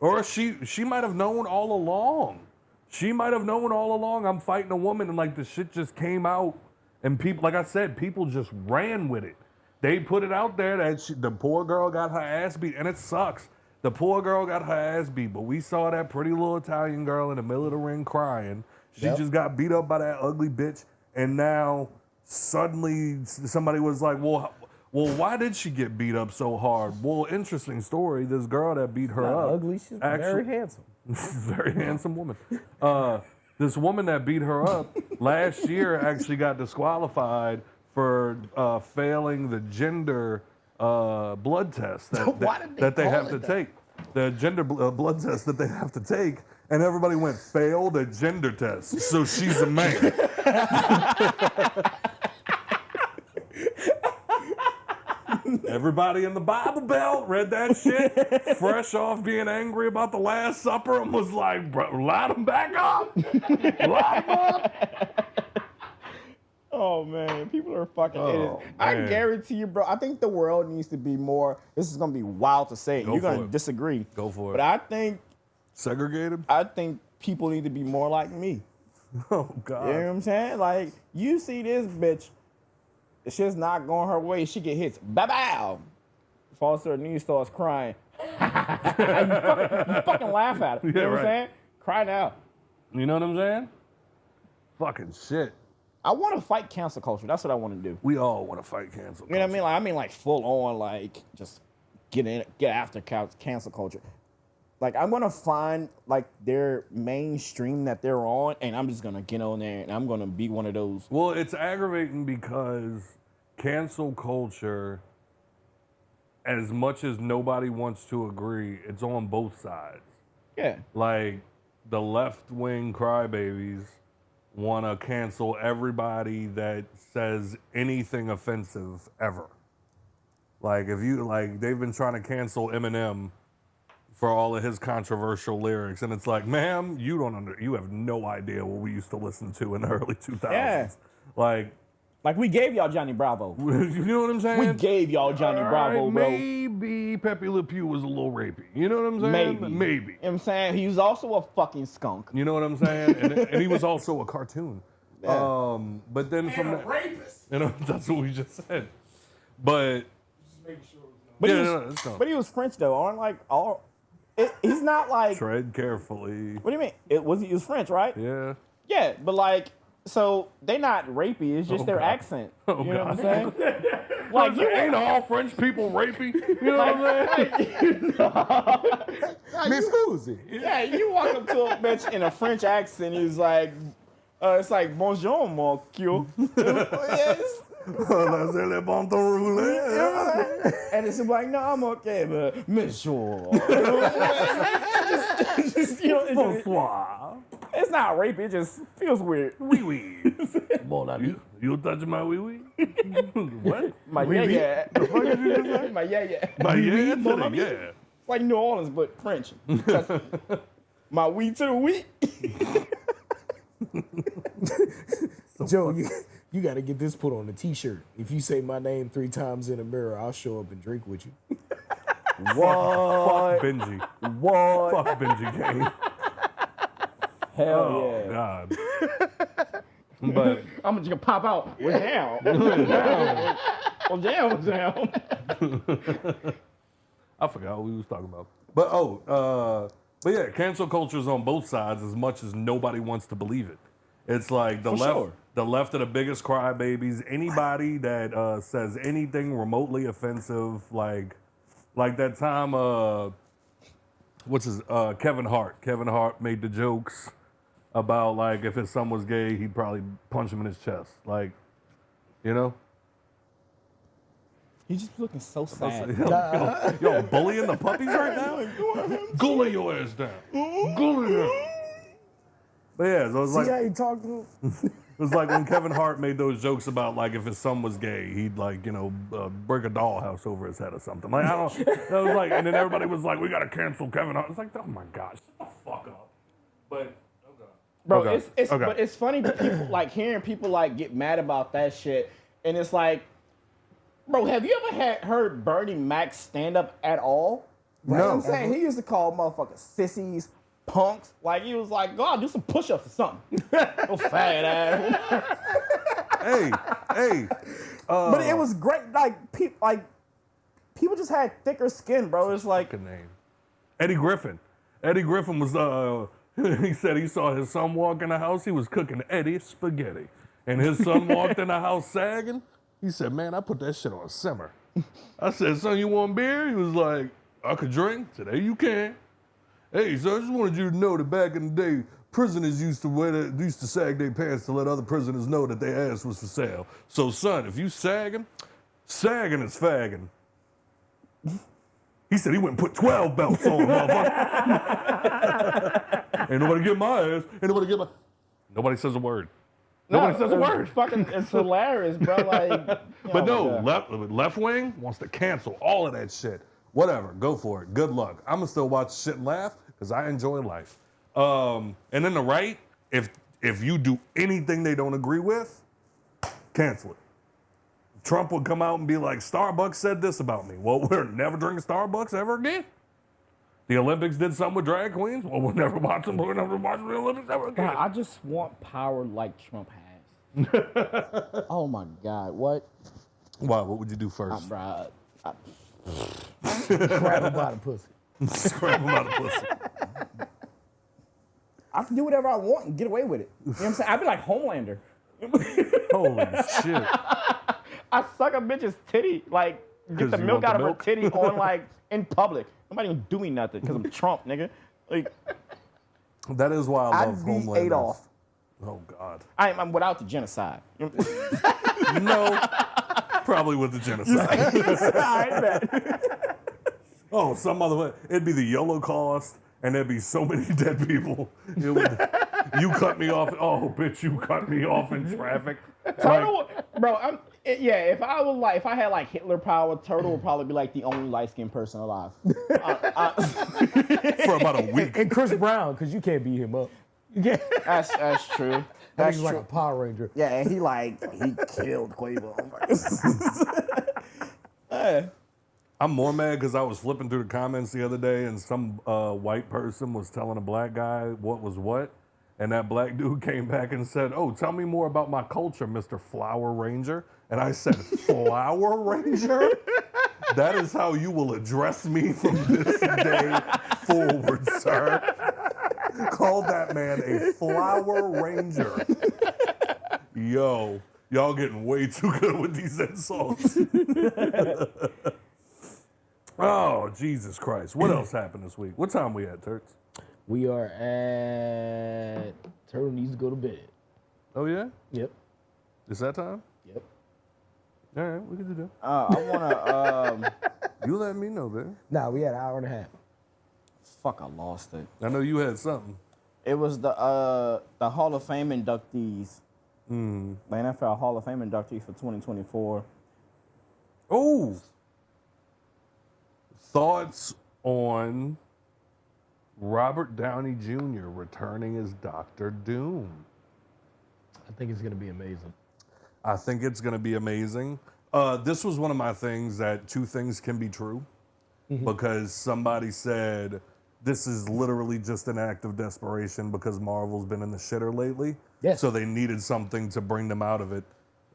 or she might have known all along. She might have known all along I'm fighting a woman and like the shit just came out and people, like I said, people just ran with it. They put it out there that the poor girl got her ass beat, and it sucks. The poor girl got her ass beat, but we saw that pretty little Italian girl in the middle of the ring crying. She just got beat up by that ugly bitch, and now suddenly somebody was like, well, why did she get beat up so hard? Well, interesting story. This girl that beat her Not up. ugly. She's very handsome. Very handsome woman. This woman that beat her up last year actually got disqualified for failing the gender blood test that they have to take. The gender blood test that they have to take, and everybody went failed a gender test. So she's a man. Everybody in the Bible Belt read that shit, fresh off being angry about the Last Supper, and was like, bro, light them back up. Light them up. oh man, people are fucking Oh, idiots. I man. guarantee you, bro. I think the world needs to be more. This is gonna be wild to say. Go You're for gonna it. disagree. Go for But it. I think Segregated? people need to be more like me. Oh, You God. know what I'm saying? Like, you see this bitch, the shit's not going her way. She get hits. Bow. Falls to her knees, starts crying. you fucking laugh at it. You Yeah, know what I'm right. saying? Cry now. You know what I'm saying? Fucking shit. I want to fight cancel culture. That's what I want to do. We all want to fight cancel. You know what I mean? Like, like full on, like, just get after cancel culture. Like, I'm gonna find like their mainstream that they're on, and I'm just gonna get on there and I'm gonna be one of those. Well, it's aggravating because cancel culture, as much as nobody wants to agree, it's on both sides. Yeah. Like, the left-wing crybabies want to cancel everybody that says anything offensive ever. Like, if you, like, they've been trying to cancel Eminem for all of his controversial lyrics, and it's like, ma'am, you have no idea what we used to listen to in the early 2000s. Yeah. Like we gave y'all Johnny Bravo. you know what I'm saying? We gave y'all Johnny Bravo, bro. Maybe Pepe Le Pew was a little rapey. You know what I'm saying? Maybe. Maybe. You know what I'm saying? He was also a fucking skunk. You know what I'm saying? and he was also a cartoon. Yeah. But then from that, rapist. you know, that's what we just said. But But, it's not. he was French though. Aren't like all. He's not like. Tread carefully. What do you mean? He was French, right? Yeah. Yeah, but like, so they not rapey. It's just Oh, their God. accent. Oh, you know God. what I'm saying? Like, you Ain't all French people rapey? You know what I'm saying? Miss Uzi. Yeah, you walk up to a bitch in a French accent. He's like, it's like bonjour, mon cul. Yes. And it's like, no, I'm okay, but monsieur. Just, you know, Bonsoir. it's not rape. It just feels weird. Wee wee. You touch my wee wee? What? My yeah. My yeah. My yeah today, yeah. It's like New Orleans, but French. My wee to the wee. Joe, you got to get this put on a T-shirt. If you say my name 3 times in a mirror, I'll show up and drink with you. Fuck Benji. What? Fuck Benji Kane. Hell Oh, yeah. God. But I'm just gonna pop out. We're down. Well, down. I forgot what we was talking about. But but yeah, cancel culture is on both sides as much as nobody wants to believe it. It's like the For left, sure. the left are the biggest crybabies. Anybody that says anything remotely offensive, like that time, Kevin Hart. Kevin Hart made the jokes about like if his son was gay, he'd probably punch him in his chest. Like, you know. He's just looking so sad. Yo, bullying the puppies right now? Go lay your ass down. Go lay down. But yeah, so it's See like how you talk to him? it was like when Kevin Hart made those jokes about like if his son was gay, he'd like break a dollhouse over his head or something. Like I don't. That was like, and then everybody was like, we gotta cancel Kevin Hart. It's like, oh my gosh, shut the fuck up. But Bro, Okay. but it's funny to people like hearing people like get mad about that shit, and it's like, bro, have you ever heard Bernie Mac stand up at all? You know what I'm saying? He used to call motherfuckers sissies, punks. Like he was like, go out, do some push-ups or something. Oh, fat ass. hey. But it was great. Like people just had thicker skin, bro. It's like Good name. Eddie Griffin. Eddie Griffin was he said he saw his son walk in the house. He was cooking Eddie spaghetti, and his son walked in the house sagging. He said, "Man, I put that shit on simmer." I said, "Son, you want beer?" He was like, "I could drink." Today you can. Hey, so I just wanted you to know that back in the day, prisoners used to sag their pants to let other prisoners know that their ass was for sale. So, son, if you sagging is fagging. He said he went and put 12 belts on, motherfucker. Ain't nobody get my ass. Nobody says a word. Nobody says a word. It's hilarious, bro. Like, But no, left wing wants to cancel all of that shit. Whatever, go for it. Good luck. I'm gonna still watch shit and laugh because I enjoy life. And then the right, if you do anything they don't agree with, cancel it. Trump would come out and be like, Starbucks said this about me. Well, we're never drinking Starbucks ever again. The Olympics did something with drag queens. Well, we'll never watch them. We're never watching the Olympics ever again. God, I just want power like Trump has. Oh my God, what? Why? What would you do first? Bro, Grab him by the pussy. Scrap him out of pussy. I can do whatever I want and get away with it. You know what I'm saying? I'd be like Homelander. Holy shit. I suck a bitch's titty, like get 'Cause the you milk want out the of milk? her titty on like in public. Nobody even do me nothing because I'm Trump, nigga. Like That is why I love I'd be Homeland. Adolf. Oh, God. I'm without the genocide. You know what I'm No. Probably with the genocide. saying? I bet. Oh, some other way. It'd be the Holocaust, and there'd be so many dead people. It would, you cut me off. Oh, bitch, you cut me off in traffic. Bro, If I was like, if I had like Hitler power, Turtle would probably be like the only light skinned person alive. For about a week. And Chris Brown, because you can't beat him up. Yeah. That's true. That's like a Power Ranger. Yeah, and he killed Quavo. I'm more mad because I was flipping through the comments the other day and some white person was telling a black guy what was what. And that black dude came back and said, "Oh, tell me more about my culture, Mr. Flower Ranger." And I said, "Flower Ranger? That is how you will address me from this day forward, sir." Call that man a Flower Ranger. Yo, y'all getting way too good with these insults. Oh, Jesus Christ. What else happened this week? What time we at, Turks? We are at Turtle needs to go to bed. Oh, yeah? Yep. It's that time? Yep. All right, we can do that. I wanna You let me know, baby. Nah, we had an hour and a half. fuck, I lost it. I know you had something. It was the Hall of Fame inductees. The NFL Hall of Fame inductees for 2024. Oh! Thoughts on Robert Downey Jr. returning as Dr. Doom? I think it's gonna be amazing. I think it's going to be amazing. This was one of my things that two things can be true because somebody said this is literally just an act of desperation because Marvel's been in the shitter lately. Yes. So they needed something to bring them out of it.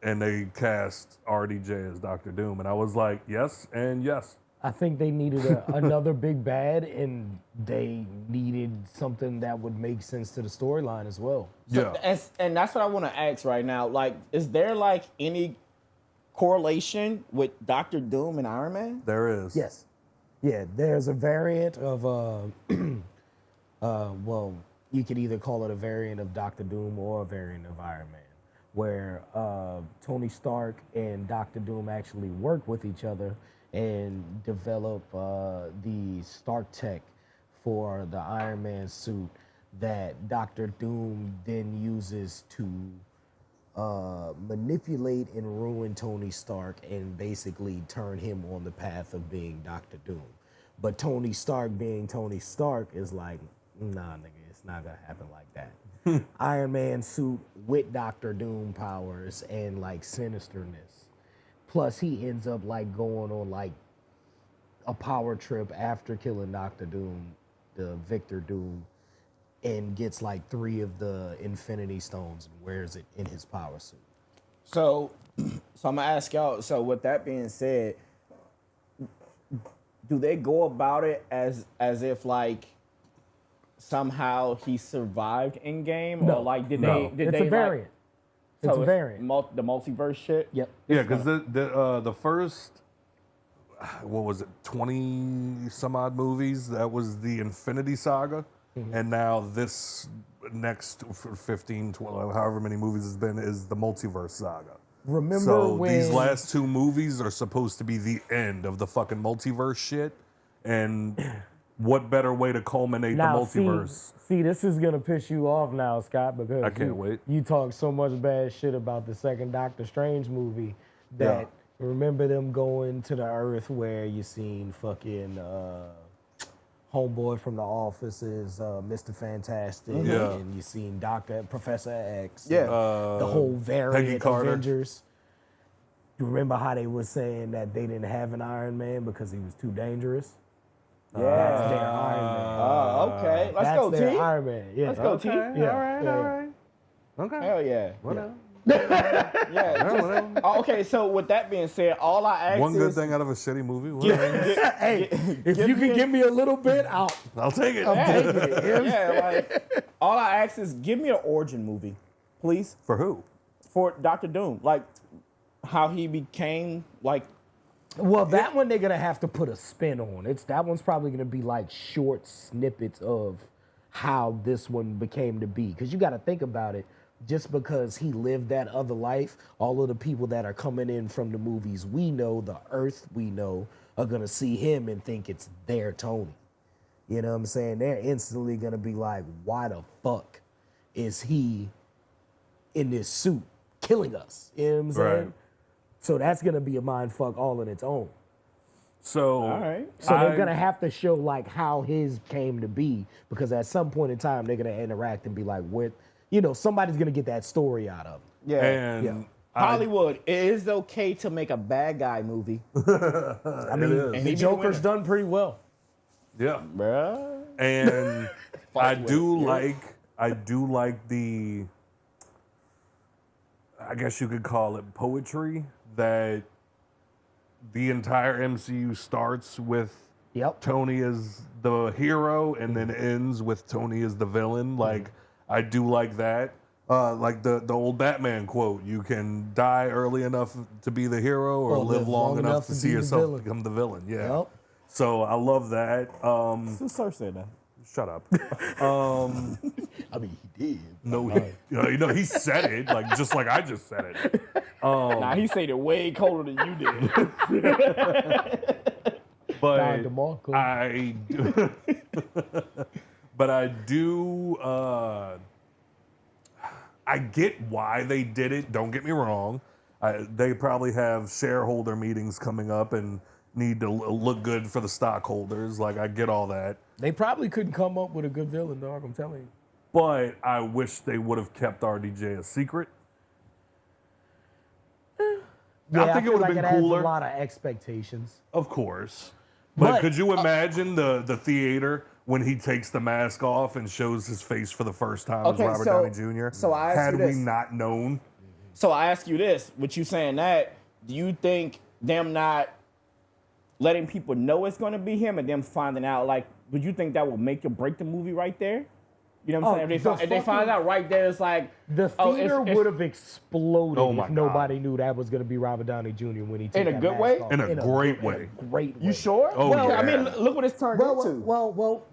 And they cast RDJ as Dr. Doom. And I was like, yes and yes. I think they needed another big bad, and they needed something that would make sense to the storyline as well. Yeah. And that's what I want to ask right now. Like, is there like any correlation with Dr. Doom and Iron Man? There is. Yes. Yeah, there's a variant of, well, you could either call it a variant of Dr. Doom or a variant of Iron Man, where Tony Stark and Dr. Doom actually work with each other and develop the Stark tech for the Iron Man suit that Dr. Doom then uses to manipulate and ruin Tony Stark and basically turn him on the path of being Dr. Doom. But Tony Stark being Tony Stark is like, nah, nigga, it's not gonna happen like that. Iron Man suit with Dr. Doom powers and like sinisterness. Plus, he ends up like going on like a power trip after killing Dr. Doom, the Victor Doom, and gets like 3 of the Infinity Stones and wears it in his power suit. So I'm gonna ask y'all. So with that being said, do they go about it as if like somehow he survived in game, No. or like did No. they? It's they a variant. It's a variant. The multiverse shit. Yep. Yeah, because the first, what was it, 20 some odd movies, that was the Infinity Saga. And now this next 15, 12, however many movies it's been, is the Multiverse Saga. Remember So when these last 2 movies are supposed to be the end of the fucking multiverse shit. And what better way to culminate the multiverse? See, this is gonna piss you off now, Scott, because I can't wait. You talk so much bad shit about the second Doctor Strange movie that remember them going to the Earth where you seen fucking homeboy from The Office is Mr. Fantastic, Yeah. and you seen Professor X, Yeah. the whole Peggy variant Carter. Avengers. You remember how they were saying that they didn't have an Iron Man because he was too dangerous? Yeah. That's their Iron Man. Oh, okay. Let's go, Their T. Iron Man. Yeah. Let's go, T. Yeah. All right. Okay. Hell yeah. Whatever. Yeah. Okay, so with that being said, all I ask One is good thing out of a shitty movie. Whatever. Hey, if you can give me a little bit, I'll I'll take it. take it. yeah, like all I ask is give me an origin movie, please, For who? for Dr. Doom. Like how he became like Well, that one they're gonna have to put a spin on. That one's probably gonna be like short snippets of how this one became to be. Because you got to think about it. Just because he lived that other life, all of the people that are coming in from the movies we know, the Earth we know, are gonna see him and think it's their Tony. You know what I'm saying? They're instantly gonna be like, why the fuck is he in this suit killing us? You know what I'm saying? Right. So that's gonna be a mind fuck all on its own. So, All right. So they're gonna have to show like how his came to be, because at some point in time they're gonna interact and be like, with, somebody's gonna get that story out of it. Yeah. and Yeah. Hollywood, it is okay to make a bad guy movie. I mean, is. the Joker's done pretty well. yeah, Bruh. and I with do it, like the, I guess you could call it poetry, that the entire MCU starts with Yep. Tony as the hero and then ends with Tony as the villain. Like, I do like that. Like the old Batman quote, you can die early enough to be the hero or live long enough to see be the yourself villain. become the villain. Yeah. Yep. So I love that. Who said that? Shut up. I mean, he did. No, he said it just like I just said it. Nah, he said it way colder than you did. But DeMarco. I do, but I do. I get why they did it. Don't get me wrong. They probably have shareholder meetings coming up and need to look good for the stockholders. Like, I get all that. They probably couldn't come up with a good villain, dog. I'm telling you. But I wish they would have kept RDJ a secret. Yeah, I think it feel would have like been it cooler. adds a lot of expectations. Of course. But But- could you imagine the theater when he takes the mask off and shows his face for the first time Okay, as Robert so- Downey Jr.? so I ask Had you we this. not known? So I ask you this, with you saying that, do you think them not letting people know it's going to be him and them finding out, like, would you think that will make or break the movie right there? You know what I'm saying? If they find out right there, it's like, The theater it's- would have exploded Oh my if nobody knew that was going to be Robert Downey Jr. when he took In a that good mask way? off. In a great way. Great way. You sure? Oh, well, yeah. I mean, look what it's turned into. Well,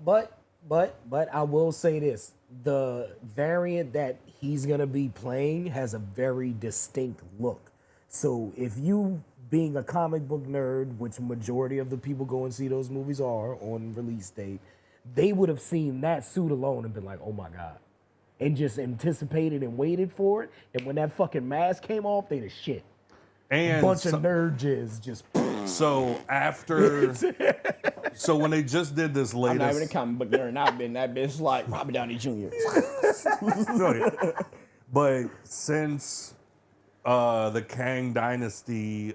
but I will say this: the variant that he's gonna be playing has a very distinct look. So if you, being a comic book nerd, which majority of the people go and see those movies are on release date, they would have seen that suit alone and been like, "Oh my god," and just anticipated and waited for it. And when that fucking mask came off, they'd have shit. And Bunch of nerd jizz just. so after, so when they just did this I'm not even a latest, comic book nerd, and I've been that bitch like Robert Downey Jr. but since the Kang Dynasty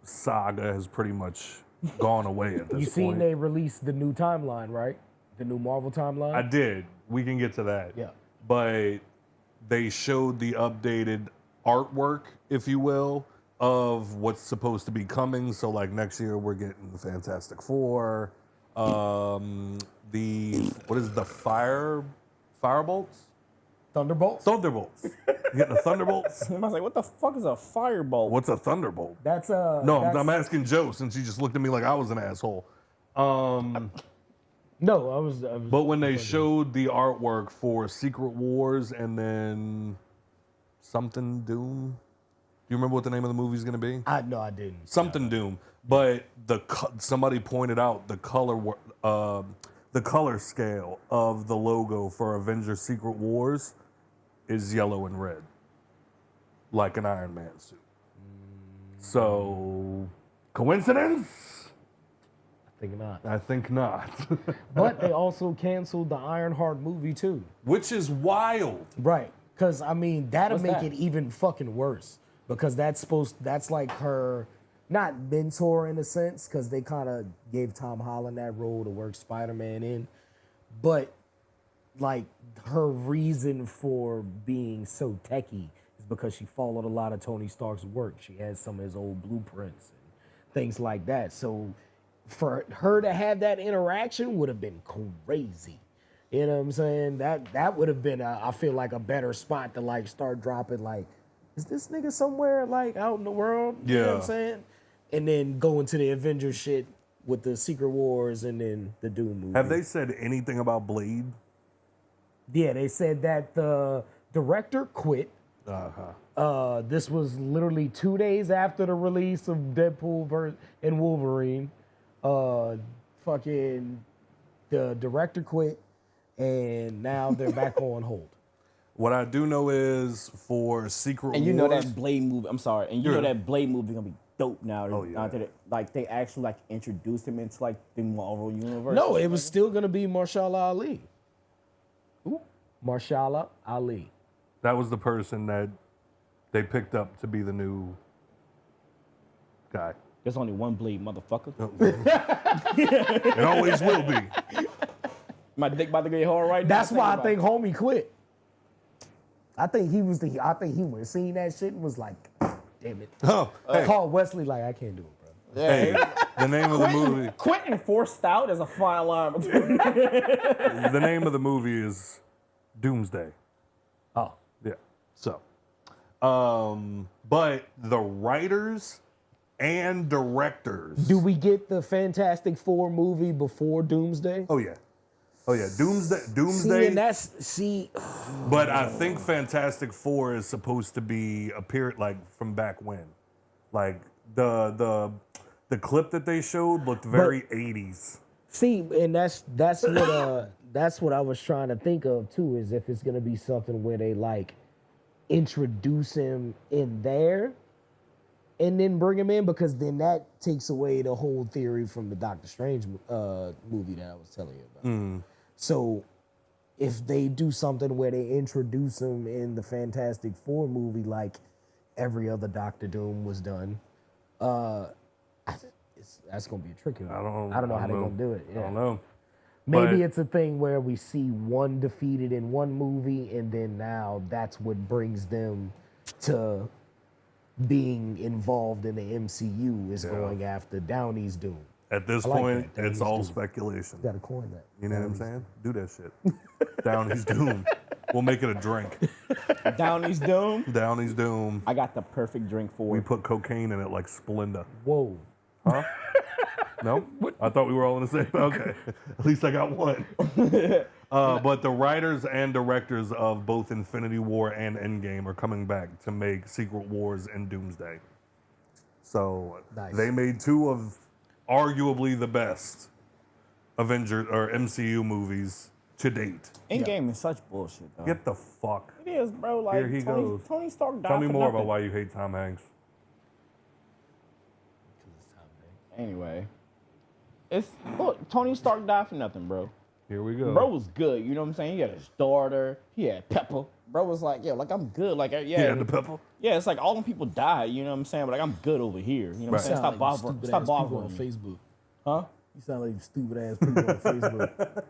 saga has pretty much gone away at this You seen point. they released the new timeline, right? The new Marvel timeline. I did. We can get to that. Yeah. But they showed the updated artwork, if you will, of what's supposed to be coming. So, like, next year we're getting the Fantastic Four. What is the Firebolts? Thunderbolts. Thunderbolts. You getting the Thunderbolts? I was like, what the fuck is a firebolt? What's a Thunderbolt? That's No, that's, I'm asking Joe since he just looked at me like I was an asshole. No, I was. But when they showed the artwork for Secret Wars and then something Doom, do you remember what the name of the movie is going to be? I didn't. Something Doom. But somebody pointed out the color scale of the logo for Avengers Secret Wars is yellow and red, like an Iron Man suit. So, coincidence? Think not. I think not. But they also canceled the Ironheart movie too. Which is wild. Right. Because I mean that'll What's make that? it even fucking worse. Because that's like her, not mentor in a sense, because they kind of gave Tom Holland that role to work Spider-Man in, but like her reason for being so techie is because she followed a lot of Tony Stark's work. She has some of his old blueprints and things like that. So for her to have that interaction would have been crazy. You know what I'm saying? That would have been, I feel like, a better spot to like start dropping like, is this nigga somewhere like out in the world? You know what I'm Yeah. saying? And then go into the Avengers shit with the Secret Wars and then the Doom movie. Have they said anything about Blade? Yeah, they said that the director quit. Uh-huh. This was literally 2 days after the release of Deadpool and Wolverine. Fucking the director quit, and now they're back on hold. What I do know is for Secret And you know Wars, that Blade movie. I'm sorry. And you know that Blade movie gonna be dope now. Oh, yeah. Like they actually like introduced him into like the Marvel universe. No, it was still gonna be Marshall Ali. Who? Marshall Ali. that was the person that they picked up to be the new guy. There's only one Blade, motherfucker. It always will be. My dick about to get hard right now. That's why I about think it. homie quit. I think he was seen that shit and was like, damn it. Oh, hey, Called Wesley like, I can't do it, bro. hey, the name of the movie. Quentin forced out is a fine line between. The name of the movie is Doomsday. Oh. Yeah. So, but the writers and directors. Do we get the Fantastic Four movie before Doomsday? Oh yeah. Oh yeah. Doomsday. See, and that's But I think Fantastic Four is supposed to be appear like from back when, like the clip that they showed looked very 80s. see, and that's what I was trying to think of too, is if it's gonna be something where they like introduce him in there and then bring him in, because then that takes away the whole theory from the Doctor Strange movie that I was telling you about. So if they do something where they introduce him in the Fantastic Four movie like every other Doctor Doom was done, that's gonna be a tricky one. I don't know how they're gonna do it. I Yeah. don't know. Maybe But- it's a thing where we see one defeated in one movie, and then now that's what brings them to being involved in the MCU is going after Downey's Doom. At this I like point, that. it's Downey's all Doom. speculation. Got to coin that. You know what I'm saying? Do that shit. Downey's Doom. We'll make it a drink. Downey's Doom. Downey's Doom. I got the perfect drink for We it. put cocaine in it like Splenda. Whoa. No? I thought we were all in the same. Okay. At least I got one. But the writers and directors of both Infinity War and Endgame are coming back to make Secret Wars and Doomsday. So Nice. they made two of arguably the best Avengers or MCU movies to date. Endgame is such bullshit, though. Get the fuck. It is, bro. Like Here he Tony, goes. Tony Stark died Tell me for more nothing. about why you hate Tom Hanks. Anyway, it's look. Tony Stark died for nothing, bro. Here we go. Bro was good. You know what I'm saying? He had his daughter. He had Pepper. Bro was like, yo, like I'm good. Like yeah, Yeah, the pepper. yeah. It's like all them people died. You know what I'm saying? But like I'm good over here. You know what I'm saying? Stop bothering. Stop bothering on me. Facebook. Huh? You sound like stupid ass people on Facebook.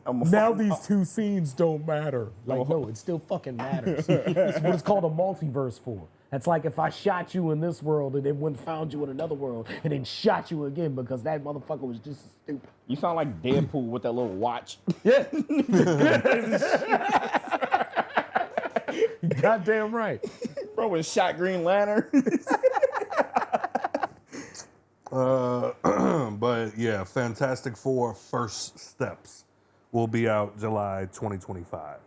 I'm a Now fucking- these two scenes don't matter. Like, no, it still fucking matters. It's what it's called a multiverse for. That's like if I shot you in this world and then went and found you in another world and then shot you again because that motherfucker was just as stupid. You sound like Deadpool with that little watch. Yeah. Goddamn right. Bro was shot Green Lantern. But yeah, Fantastic Four First Steps will be out July 2025.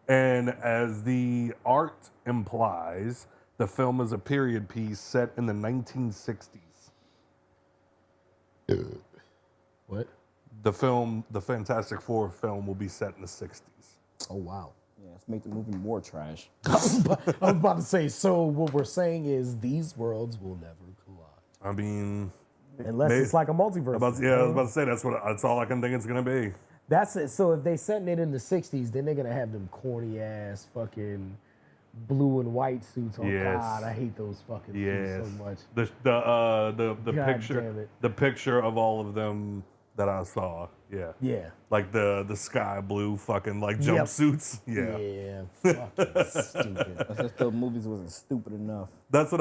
And as the art implies, the film is a period piece set in the 1960s. What? The film, the Fantastic Four film, will be set in the 60s. Oh, wow. Yeah, let's make the movie more trash. I was about to say, so what we're saying is these worlds will never collide. I mean, Unless it's like a multiverse. I was about to say that's all I can think it's gonna be. That's it. So if they setting it in the 60s, then they're going to have them corny ass fucking blue and white suits on. Yes. God, I hate those fucking Yes. suits so much. The God picture damn it. the picture of all of them that I saw. Yeah. Yeah. Like the sky blue fucking like Yep. jumpsuits. Yeah. Yeah. Fucking stupid. That's just the movies wasn't stupid enough. That's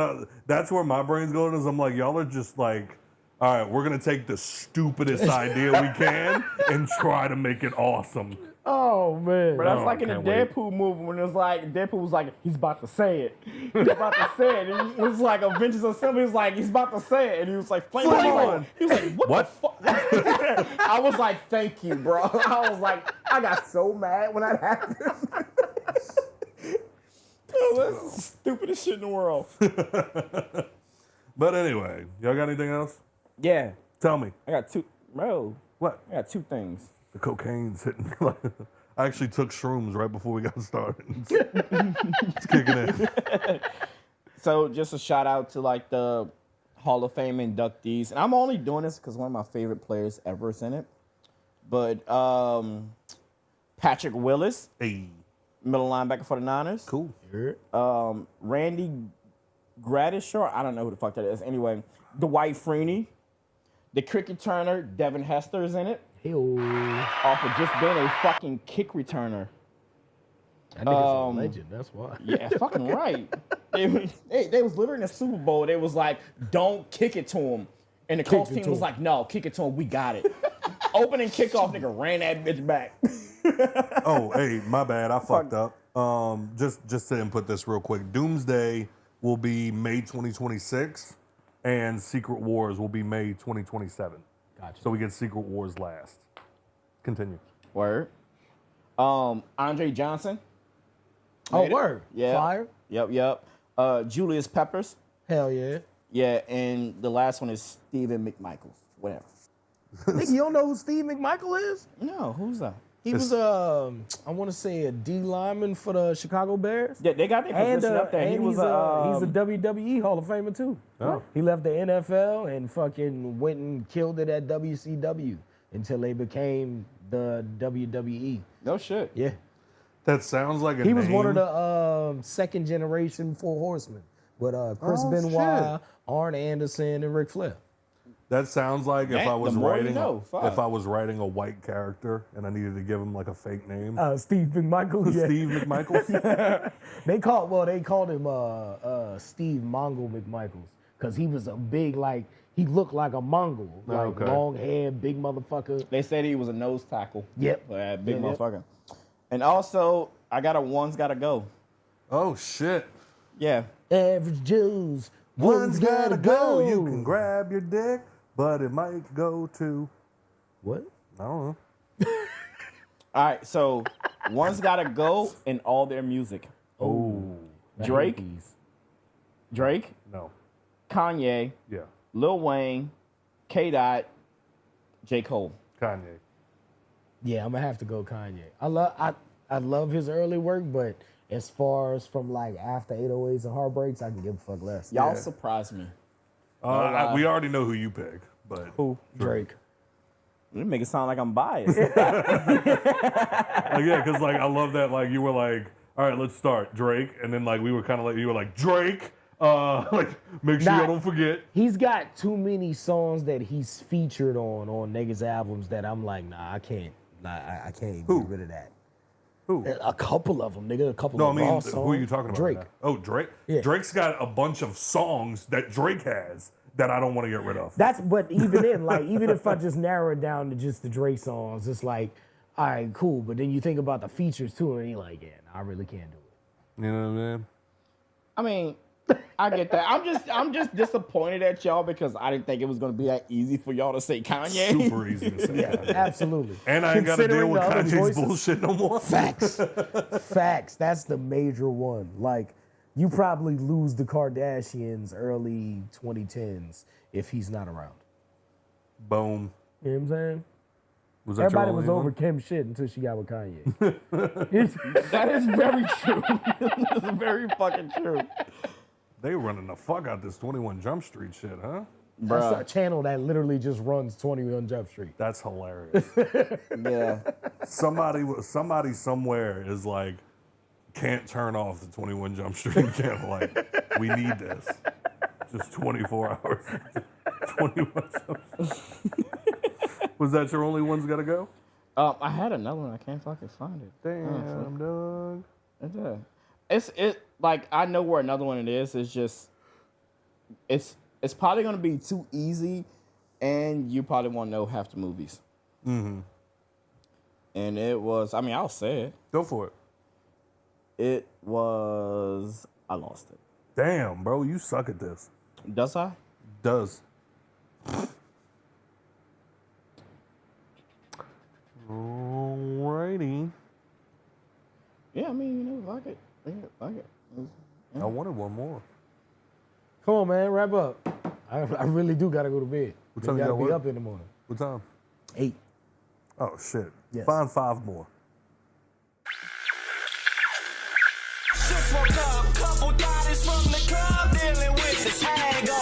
where my brain's going is I'm like, y'all are just like, all right, we're gonna take the stupidest idea we can and try to make it awesome. Oh, man. But that's Oh, like in the can't wait. Deadpool movie when it was like Deadpool was like he's about to say it. He's about to say it. And it was like Avengers Assembly was like he's about to say it, and he was like flame on. He was like what the fuck? I was like thank you, bro. I was like I got so mad when that happened. Oh, that's the stupidest shit in the world. But anyway, y'all got anything else? Yeah, Tell me. I got two, bro. What? I got two things. The cocaine's hitting. I actually took shrooms right before we got started. It's kicking in. So just a shout out to like the Hall of Fame inductees, and I'm only doing this because one of my favorite players ever is in it. But Patrick Willis, Hey, middle linebacker for the Niners. cool. Randy Gradishaw, I don't know who the fuck that is. Anyway, Dwight Freeney, the kick returner Devin Hester is in it. Hey-o. Off of just being a fucking kick returner. That nigga's a legend. That's why. Yeah, fucking right. They was literally in the Super Bowl. They was like, don't kick it to him. And the Colts it team to was him. like, no, kick it to him. We got it. Opening kickoff, nigga ran that bitch back. Oh, hey, my bad. I fucked up. Just to input this real quick. Doomsday will be May 2026, and Secret Wars will be May 2027. Gotcha. So we get Secret Wars last. Continue. Word. Andre Johnson. Oh, Made it. word. Yeah. Fire. Yep. Julius Peppers. Hell yeah. Yeah, and the last one is Stephen McMichael. Whatever. Nigga, you don't know who Steve McMichael is? No, who's that? He was I want to say a D lineman for the Chicago Bears. Yeah, they got their And, position up there. and He was he's a WWE Hall of Famer too. Oh. He left the NFL and fucking went and killed it at WCW until they became the WWE. no shit. Yeah. That sounds like a He was name. one of the second generation Four Horsemen with Chris Oh, Benoit, shit. Arn Anderson, and Ric Flair. That sounds like if Man, I the was more you writing know. Fuck. if I was writing a white character and I needed to give him like a fake name. Steve McMichael. Yeah. Steve McMichael. They called him Steve Mongol McMichaels because he was a big he looked like a Mongol, like Okay. long hair, big motherfucker. They said he was a nose tackle. Yep. That big Yeah, yep. motherfucker. And also, I got a one's gotta go. Oh shit. Yeah. Average Joe's One's gotta go. You can grab your dick, but it might go to What? I don't know. All right, so one's gotta go in all their music. Oh Drake, Drake, no. Kanye, Yeah. Lil Wayne, K. Dot, J. Cole. Kanye. Yeah, I'm gonna have to go Kanye. I love his early work, but as far as from like after 808s and Heartbreaks, I can give a fuck less. Y'all Yeah. surprise me. We already know who you pick, but Who? Drake. You make it sound like I'm biased. yeah, because like I love that like you were like, all right, let's start Drake, and then like we were kind of like you were like Drake, like make sure Nah. you don't forget. He's got too many songs that he's featured on niggas' albums that I'm like, nah, I can't. Nah, I can't Who? get rid of that. Who? A couple of them, nigga. A couple No, I of mean raw who songs. are you talking about? Drake. right now? Oh, Drake. Yeah. Drake's got a bunch of songs that Drake has that I don't want to get rid of. That's but even then, like even if I just narrow it down to just the Drake songs, it's like, all right, cool. But then you think about the features too, and you're like, yeah, nah, I really can't do it. You know what I mean? I mean, I get that. I'm just disappointed at y'all because I didn't think it was gonna be that easy for y'all to say Kanye. Super easy to say. Yeah, absolutely. And I ain't got to deal Considering with the other Kanye's choices. bullshit no more. Facts. Facts. That's the major one. Like, you probably lose the Kardashians early 2010s if he's not around. Boom. You know what I'm saying? Was that Everybody your was only over one? Kim shit until she got with Kanye. That is very true. That's very fucking true. They running the fuck out this 21 Jump Street shit, huh? That's Bruh. a channel that literally just runs 21 Jump Street. That's hilarious. Yeah. somebody somewhere is like, can't turn off the 21 Jump Street channel. Like, we need this. Just 24 hours. 21 Jump Street. Was that your only one's gotta go? I had another one. I can't fucking find it. Damn, dog. It like I know where another one it is. It's just it's probably gonna be too easy, and you probably won't know half the movies. Mm-hmm. And it was. I mean, I'll say it. Go for it. It was. I lost it. Damn, bro, you suck at this. Does I? Does. Alrighty. Yeah, I mean, you know, fuck it. Fuck it. I wanted one more. Come on, man, wrap up. I really do gotta go to bed. What You time you gotta gotta be work? up in the morning. What time? 8. Oh shit. Yes. Find 5 more. woke up, couple thotties from the club dealing with this hangover.